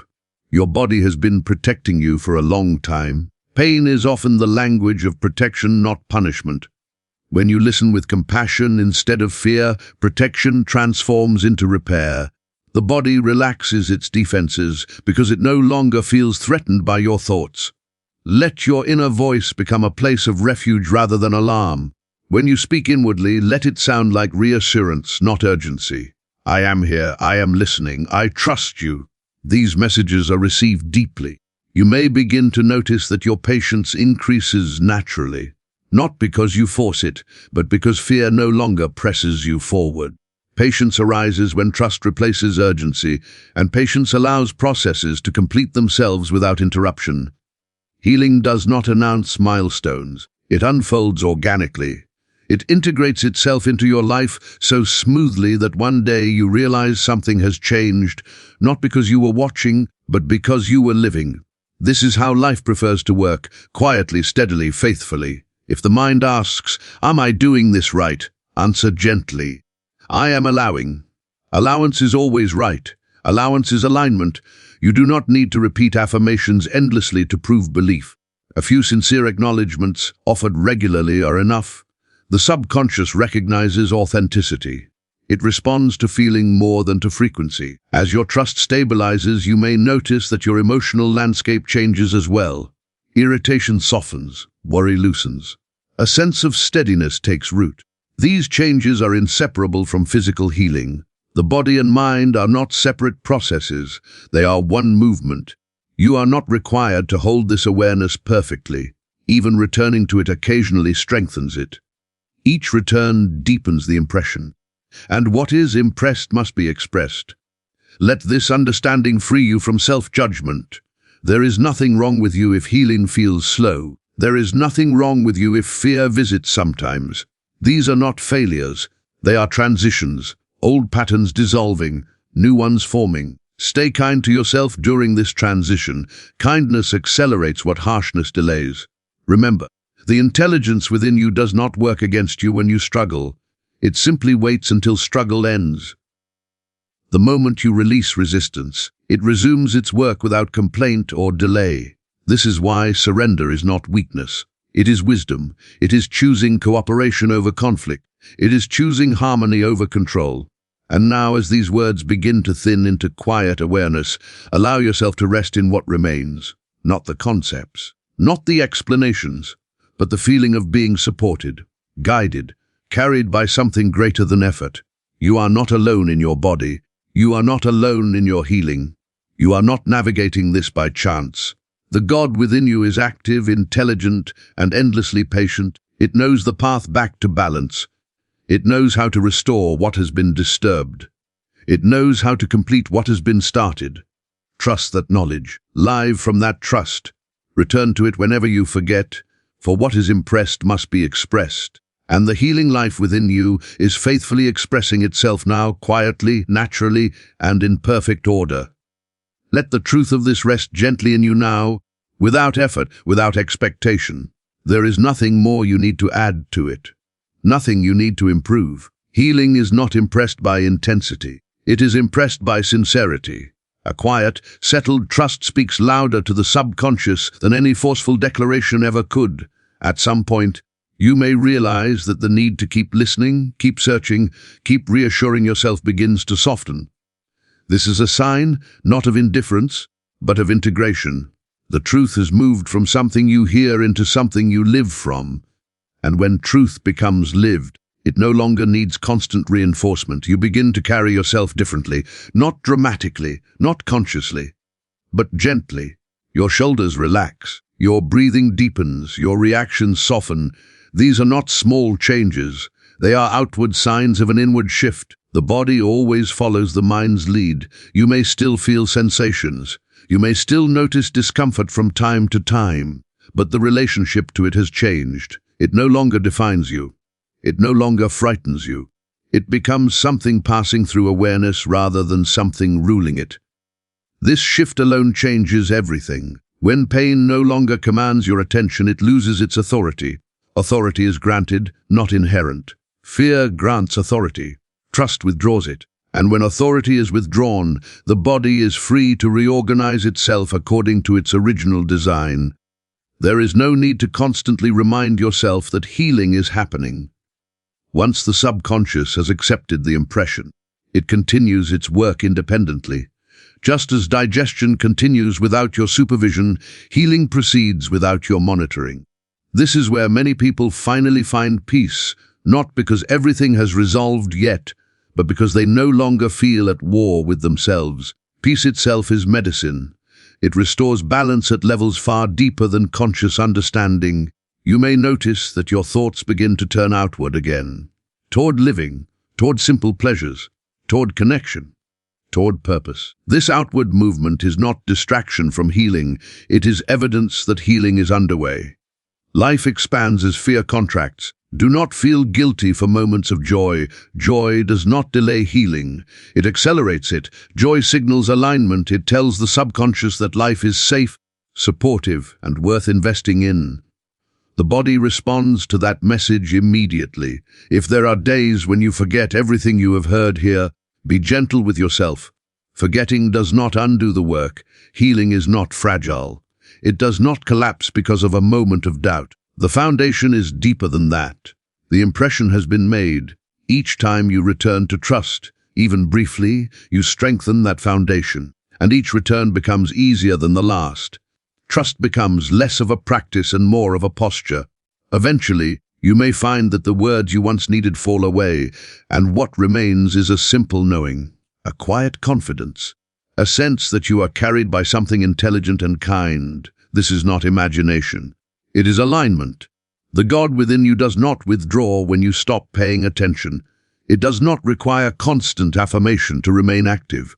Your body has been protecting you for a long time. Pain is often the language of protection, not punishment. When you listen with compassion instead of fear, protection transforms into repair. The body relaxes its defenses because it no longer feels threatened by your thoughts. Let your inner voice become a place of refuge rather than alarm. When you speak inwardly, let it sound like reassurance, not urgency. I am here, I am listening, I trust you. These messages are received deeply. You may begin to notice that your patience increases naturally, not because you force it, but because fear no longer presses you forward. Patience arises when trust replaces urgency, and patience allows processes to complete themselves without interruption. Healing does not announce milestones. It unfolds organically. It integrates itself into your life so smoothly that one day you realize something has changed, not because you were watching, but because you were living. This is how life prefers to work, quietly, steadily, faithfully. If the mind asks, "Am I doing this right?" answer gently, "I am allowing." Allowance is always right. Allowance is alignment. You do not need to repeat affirmations endlessly to prove belief. A few sincere acknowledgements, offered regularly, are enough. The subconscious recognizes authenticity. It responds to feeling more than to frequency. As your trust stabilizes, you may notice that your emotional landscape changes as well. Irritation softens, worry loosens. A sense of steadiness takes root. These changes are inseparable from physical healing. The body and mind are not separate processes. They are one movement. You are not required to hold this awareness perfectly. Even returning to it occasionally strengthens it. Each return deepens the impression. And what is impressed must be expressed. Let this understanding free you from self-judgment. There is nothing wrong with you if healing feels slow. There is nothing wrong with you if fear visits sometimes. These are not failures. They are transitions, old patterns dissolving, new ones forming. Stay kind to yourself during this transition. Kindness accelerates what harshness delays. Remember, the intelligence within you does not work against you when you struggle. It simply waits until struggle ends. The moment you release resistance, it resumes its work without complaint or delay. This is why surrender is not weakness. It is wisdom. It is choosing cooperation over conflict. It is choosing harmony over control. And now, as these words begin to thin into quiet awareness, allow yourself to rest in what remains. Not the concepts, not the explanations, but the feeling of being supported, guided, carried by something greater than effort. You are not alone in your body. You are not alone in your healing. You are not navigating this by chance. The God within you is active, intelligent, and endlessly patient. It knows the path back to balance. It knows how to restore what has been disturbed. It knows how to complete what has been started. Trust that knowledge. Live from that trust. Return to it whenever you forget, for what is impressed must be expressed. And the healing life within you is faithfully expressing itself now, quietly, naturally, and in perfect order. Let the truth of this rest gently in you now, without effort, without expectation. There is nothing more you need to add to it. Nothing you need to improve. Healing is not impressed by intensity. It is impressed by sincerity. A quiet, settled trust speaks louder to the subconscious than any forceful declaration ever could. At some point, you may realize that the need to keep listening, keep searching, keep reassuring yourself begins to soften. This is a sign, not of indifference, but of integration. The truth has moved from something you hear into something you live from. And when truth becomes lived, it no longer needs constant reinforcement. You begin to carry yourself differently, not dramatically, not consciously, but gently. Your shoulders relax, your breathing deepens, your reactions soften. These are not small changes. They are outward signs of an inward shift. The body always follows the mind's lead. You may still feel sensations. You may still notice discomfort from time to time, but the relationship to it has changed. It no longer defines you. It no longer frightens you. It becomes something passing through awareness rather than something ruling it. This shift alone changes everything. When pain no longer commands your attention, it loses its authority. Authority is granted, not inherent. Fear grants authority. Trust withdraws it. And when authority is withdrawn, the body is free to reorganize itself according to its original design. There is no need to constantly remind yourself that healing is happening. Once the subconscious has accepted the impression, it continues its work independently. Just as digestion continues without your supervision, healing proceeds without your monitoring. This is where many people finally find peace, not because everything has resolved yet, but because they no longer feel at war with themselves. Peace itself is medicine. It restores balance at levels far deeper than conscious understanding. You may notice that your thoughts begin to turn outward again, toward living, toward simple pleasures, toward connection, toward purpose. This outward movement is not distraction from healing, it is evidence that healing is underway. Life expands as fear contracts. Do not feel guilty for moments of joy. Joy does not delay healing. It accelerates it. Joy signals alignment. It tells the subconscious that life is safe, supportive, and worth investing in. The body responds to that message immediately. If there are days when you forget everything you have heard here, be gentle with yourself. Forgetting does not undo the work. Healing is not fragile. It does not collapse because of a moment of doubt. The foundation is deeper than that. The impression has been made. Each time you return to trust, even briefly, you strengthen that foundation, and each return becomes easier than the last. Trust becomes less of a practice and more of a posture. Eventually, you may find that the words you once needed fall away, and what remains is a simple knowing, a quiet confidence, a sense that you are carried by something intelligent and kind. This is not imagination. It is alignment. The God within you does not withdraw when you stop paying attention. It does not require constant affirmation to remain active.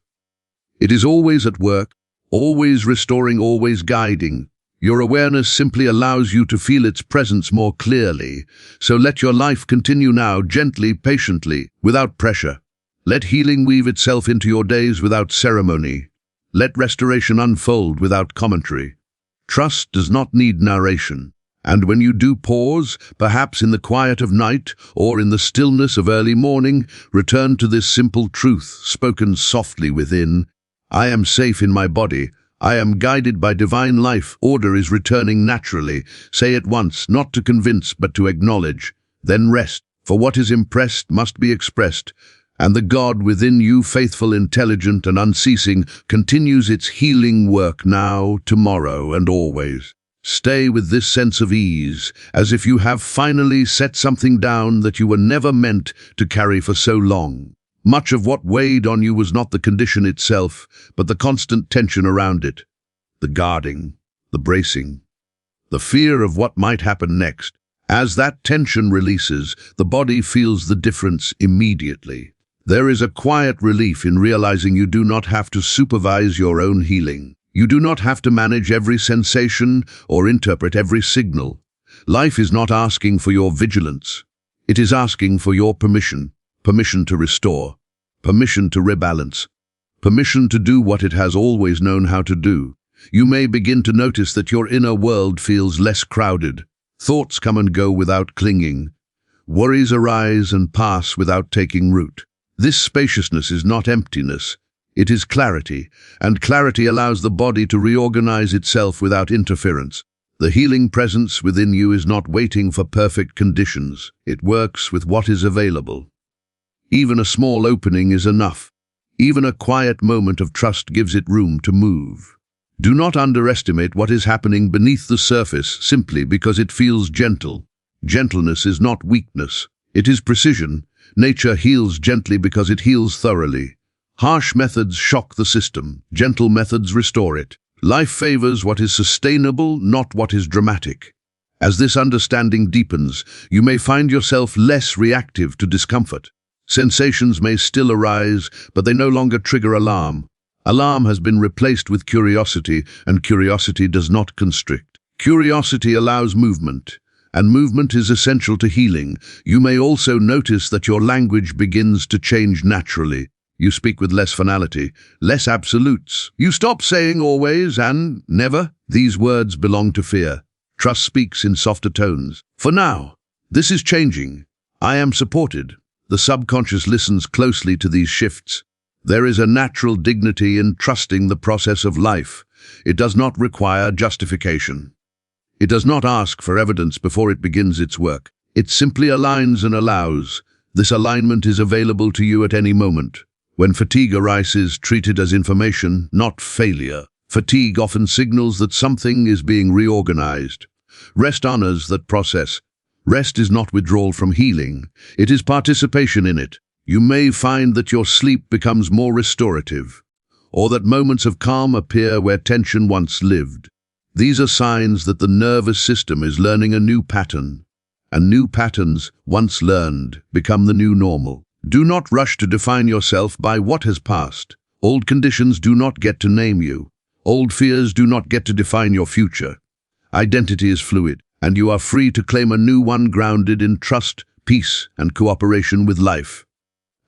It is always at work, always restoring, always guiding. Your awareness simply allows you to feel its presence more clearly. So let your life continue now, gently, patiently, without pressure. Let healing weave itself into your days without ceremony. Let restoration unfold without commentary. Trust does not need narration, and when you do pause, perhaps in the quiet of night or in the stillness of early morning, return to this simple truth, spoken softly within. I am safe in my body. I am guided by divine life. Order is returning naturally. Say it once, not to convince, but to acknowledge. Then rest, for what is impressed must be expressed. And the God within you, faithful, intelligent, and unceasing, continues its healing work now, tomorrow, and always. Stay with this sense of ease, as if you have finally set something down that you were never meant to carry for so long. Much of what weighed on you was not the condition itself, but the constant tension around it. The guarding, the bracing, the fear of what might happen next. As that tension releases, the body feels the difference immediately. There is a quiet relief in realizing you do not have to supervise your own healing. You do not have to manage every sensation or interpret every signal. Life is not asking for your vigilance. It is asking for your permission. Permission to restore. Permission to rebalance. Permission to do what it has always known how to do. You may begin to notice that your inner world feels less crowded. Thoughts come and go without clinging. Worries arise and pass without taking root. This spaciousness is not emptiness, it is clarity, and clarity allows the body to reorganize itself without interference. The healing presence within you is not waiting for perfect conditions, it works with what is available. Even a small opening is enough. Even a quiet moment of trust gives it room to move. Do not underestimate what is happening beneath the surface simply because it feels gentle. Gentleness is not weakness, it is precision. Nature heals gently because it heals thoroughly. Harsh methods shock the system. Gentle methods restore it. Life favors what is sustainable, not what is dramatic. As this understanding deepens, you may find yourself less reactive to discomfort. Sensations may still arise, but they no longer trigger alarm. Alarm has been replaced with curiosity, and curiosity does not constrict. Curiosity allows movement. And movement is essential to healing. You may also notice that your language begins to change naturally. You speak with less finality, less absolutes. You stop saying always and never. These words belong to fear. Trust speaks in softer tones. For now, this is changing. I am supported. The subconscious listens closely to these shifts. There is a natural dignity in trusting the process of life. It does not require justification. It does not ask for evidence before it begins its work. It simply aligns and allows. This alignment is available to you at any moment. When fatigue arises, treat it as information, not failure. Fatigue often signals that something is being reorganized. Rest honors that process. Rest is not withdrawal from healing. It is participation in it. You may find that your sleep becomes more restorative, or that moments of calm appear where tension once lived. These are signs that the nervous system is learning a new pattern, and new patterns, once learned, become the new normal. Do not rush to define yourself by what has passed. Old conditions do not get to name you. Old fears do not get to define your future. Identity is fluid, and you are free to claim a new one grounded in trust, peace, and cooperation with life.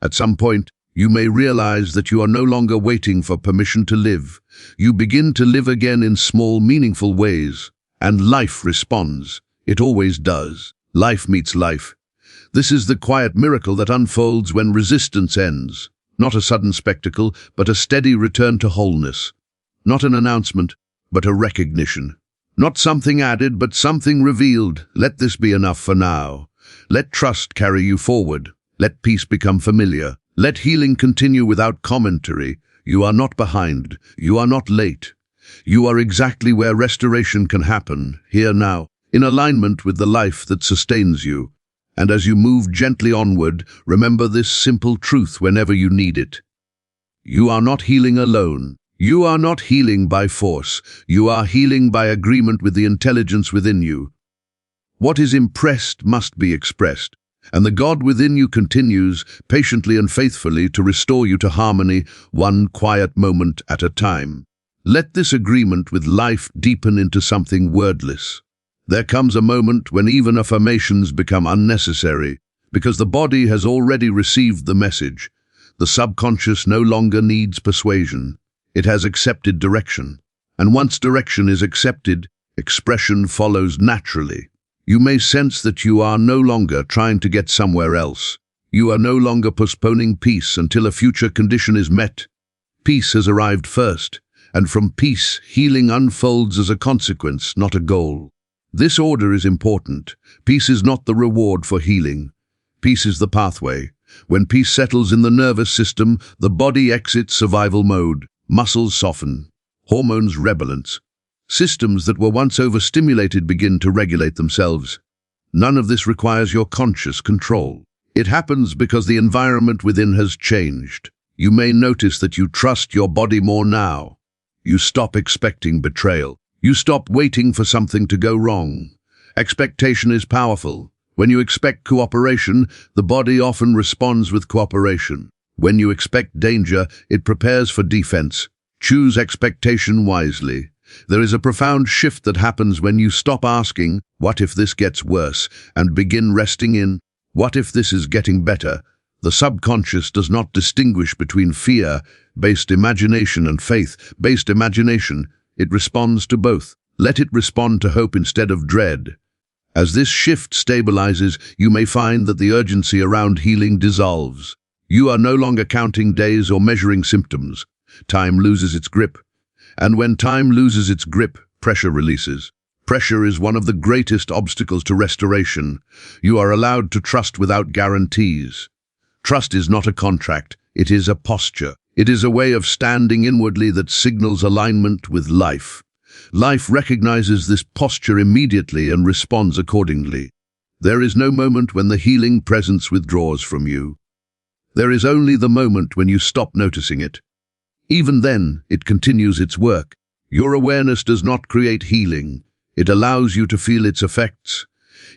At some point, you may realize that you are no longer waiting for permission to live. You begin to live again in small, meaningful ways, and life responds. It always does. Life meets life. This is the quiet miracle that unfolds when resistance ends. Not a sudden spectacle, but a steady return to wholeness. Not an announcement, but a recognition. Not something added, but something revealed. Let this be enough for now. Let trust carry you forward. Let peace become familiar. Let healing continue without commentary. You are not behind. You are not late. You are exactly where restoration can happen, here now, in alignment with the life that sustains you. And as you move gently onward, remember this simple truth whenever you need it. You are not healing alone. You are not healing by force. You are healing by agreement with the intelligence within you. What is impressed must be expressed, and the God within you continues, patiently and faithfully, to restore you to harmony, one quiet moment at a time. Let this agreement with life deepen into something wordless. There comes a moment when even affirmations become unnecessary, because the body has already received the message. The subconscious no longer needs persuasion. It has accepted direction. And once direction is accepted, expression follows naturally. You may sense that you are no longer trying to get somewhere else. You are no longer postponing peace until a future condition is met. Peace has arrived first, and from peace, healing unfolds as a consequence, not a goal. This order is important. Peace is not the reward for healing. Peace is the pathway. When peace settles in the nervous system, the body exits survival mode. Muscles soften. Hormones rebalance. Systems that were once overstimulated begin to regulate themselves. None of this requires your conscious control. It happens because the environment within has changed. You may notice that you trust your body more now. You stop expecting betrayal. You stop waiting for something to go wrong. Expectation is powerful. When you expect cooperation, the body often responds with cooperation. When you expect danger, it prepares for defense. Choose expectation wisely. There is a profound shift that happens when you stop asking, "What if this gets worse?" and begin resting in, "What if this is getting better?" The subconscious does not distinguish between fear-based imagination and faith-based imagination. It responds to both. Let it respond to hope instead of dread. As this shift stabilizes, you may find that the urgency around healing dissolves. You are no longer counting days or measuring symptoms. Time loses its grip. And when time loses its grip, pressure releases. Pressure is one of the greatest obstacles to restoration. You are allowed to trust without guarantees. Trust is not a contract, it is a posture. It is a way of standing inwardly that signals alignment with life. Life recognizes this posture immediately and responds accordingly. There is no moment when the healing presence withdraws from you. There is only the moment when you stop noticing it. Even then, it continues its work. Your awareness does not create healing. It allows you to feel its effects.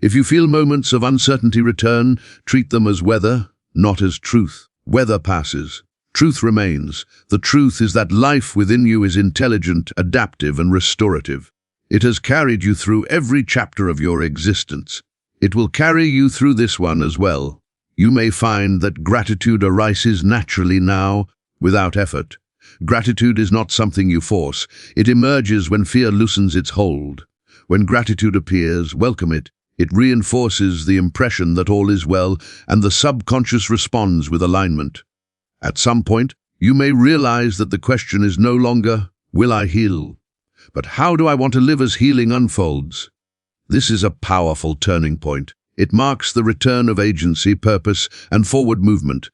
If you feel moments of uncertainty return, treat them as weather, not as truth. Weather passes. Truth remains. The truth is that life within you is intelligent, adaptive, and restorative. It has carried you through every chapter of your existence. It will carry you through this one as well. You may find that gratitude arises naturally now, without effort. Gratitude is not something you force. It emerges when fear loosens its hold. When gratitude appears, welcome it. It reinforces the impression that all is well, and the subconscious responds with alignment. At some point, you may realize that the question is no longer, "Will I heal?" but "How do I want to live as healing unfolds?" This is a powerful turning point. It marks the return of agency, purpose, and forward movement.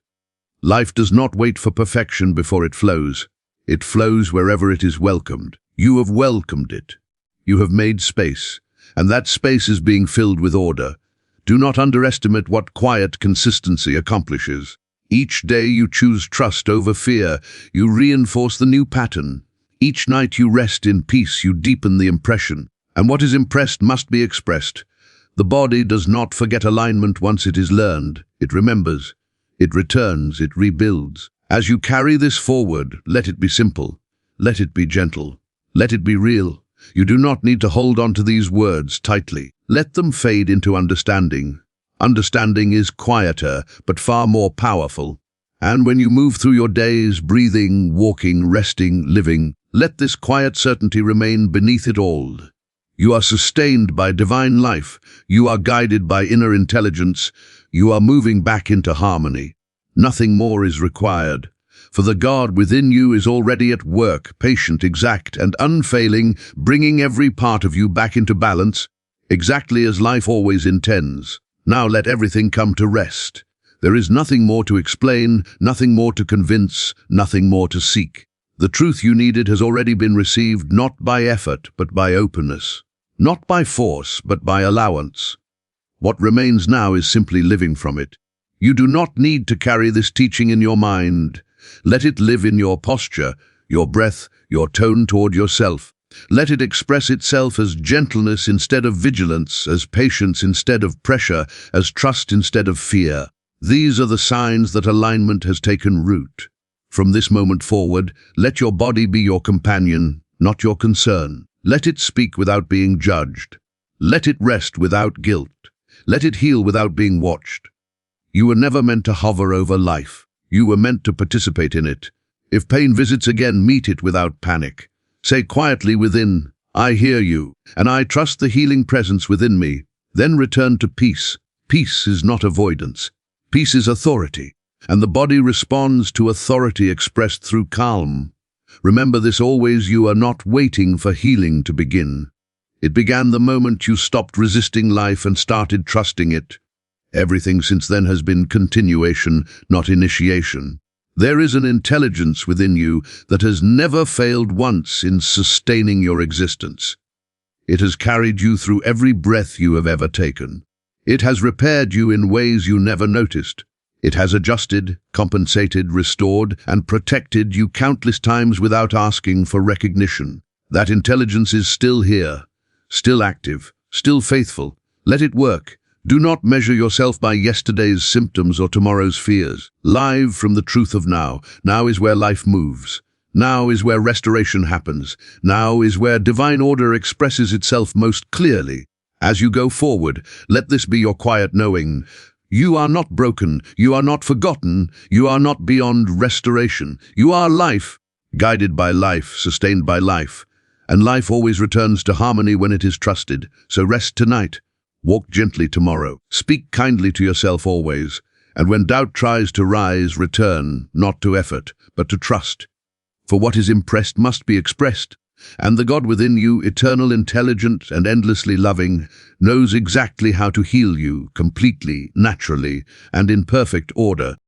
Life does not wait for perfection before it flows. It flows wherever it is welcomed. You have welcomed it. You have made space, and that space is being filled with order. Do not underestimate what quiet consistency accomplishes. Each day you choose trust over fear, you reinforce the new pattern. Each night you rest in peace, you deepen the impression. And what is impressed must be expressed. The body does not forget alignment once it is learned. It remembers. It returns. It rebuilds. As you carry this forward, let it be simple. Let it be gentle. Let it be real. You do not need to hold on to these words tightly. Let them fade into understanding. Understanding is quieter, but far more powerful. And when you move through your days, breathing, walking, resting, living, let this quiet certainty remain beneath it all. You are sustained by divine life. You are guided by inner intelligence. You are moving back into harmony. Nothing more is required. For the God within you is already at work, patient, exact, and unfailing, bringing every part of you back into balance, exactly as life always intends. Now let everything come to rest. There is nothing more to explain, nothing more to convince, nothing more to seek. The truth you needed has already been received, not by effort, but by openness. Not by force, but by allowance. What remains now is simply living from it. You do not need to carry this teaching in your mind. Let it live in your posture, your breath, your tone toward yourself. Let it express itself as gentleness instead of vigilance, as patience instead of pressure, as trust instead of fear. These are the signs that alignment has taken root. From this moment forward, let your body be your companion, not your concern. Let it speak without being judged. Let it rest without guilt. Let it heal without being watched. You were never meant to hover over life. You were meant to participate in it. If pain visits again, meet it without panic. Say quietly within, I hear you, and I trust the healing presence within me. Then return to peace. Peace is not avoidance. Peace is authority, and the body responds to authority expressed through calm. Remember this always, you are not waiting for healing to begin. It began the moment you stopped resisting life and started trusting it. Everything since then has been continuation, not initiation. There is an intelligence within you that has never failed once in sustaining your existence. It has carried you through every breath you have ever taken. It has repaired you in ways you never noticed. It has adjusted, compensated, restored, and protected you countless times without asking for recognition. That intelligence is still here, still active, still faithful. Let it work. Do not measure yourself by yesterday's symptoms or tomorrow's fears. Live from the truth of now. Now is where life moves. Now is where restoration happens. Now is where divine order expresses itself most clearly. As you go forward, let this be your quiet knowing. You are not broken. You are not forgotten. You are not beyond restoration. You are life, guided by life, sustained by life. And life always returns to harmony when it is trusted. So rest tonight. Walk gently tomorrow. Speak kindly to yourself always. And when doubt tries to rise, return, not to effort, but to trust. For what is impressed must be expressed. And the God within you, eternal, intelligent, and endlessly loving, knows exactly how to heal you, completely, naturally, and in perfect order.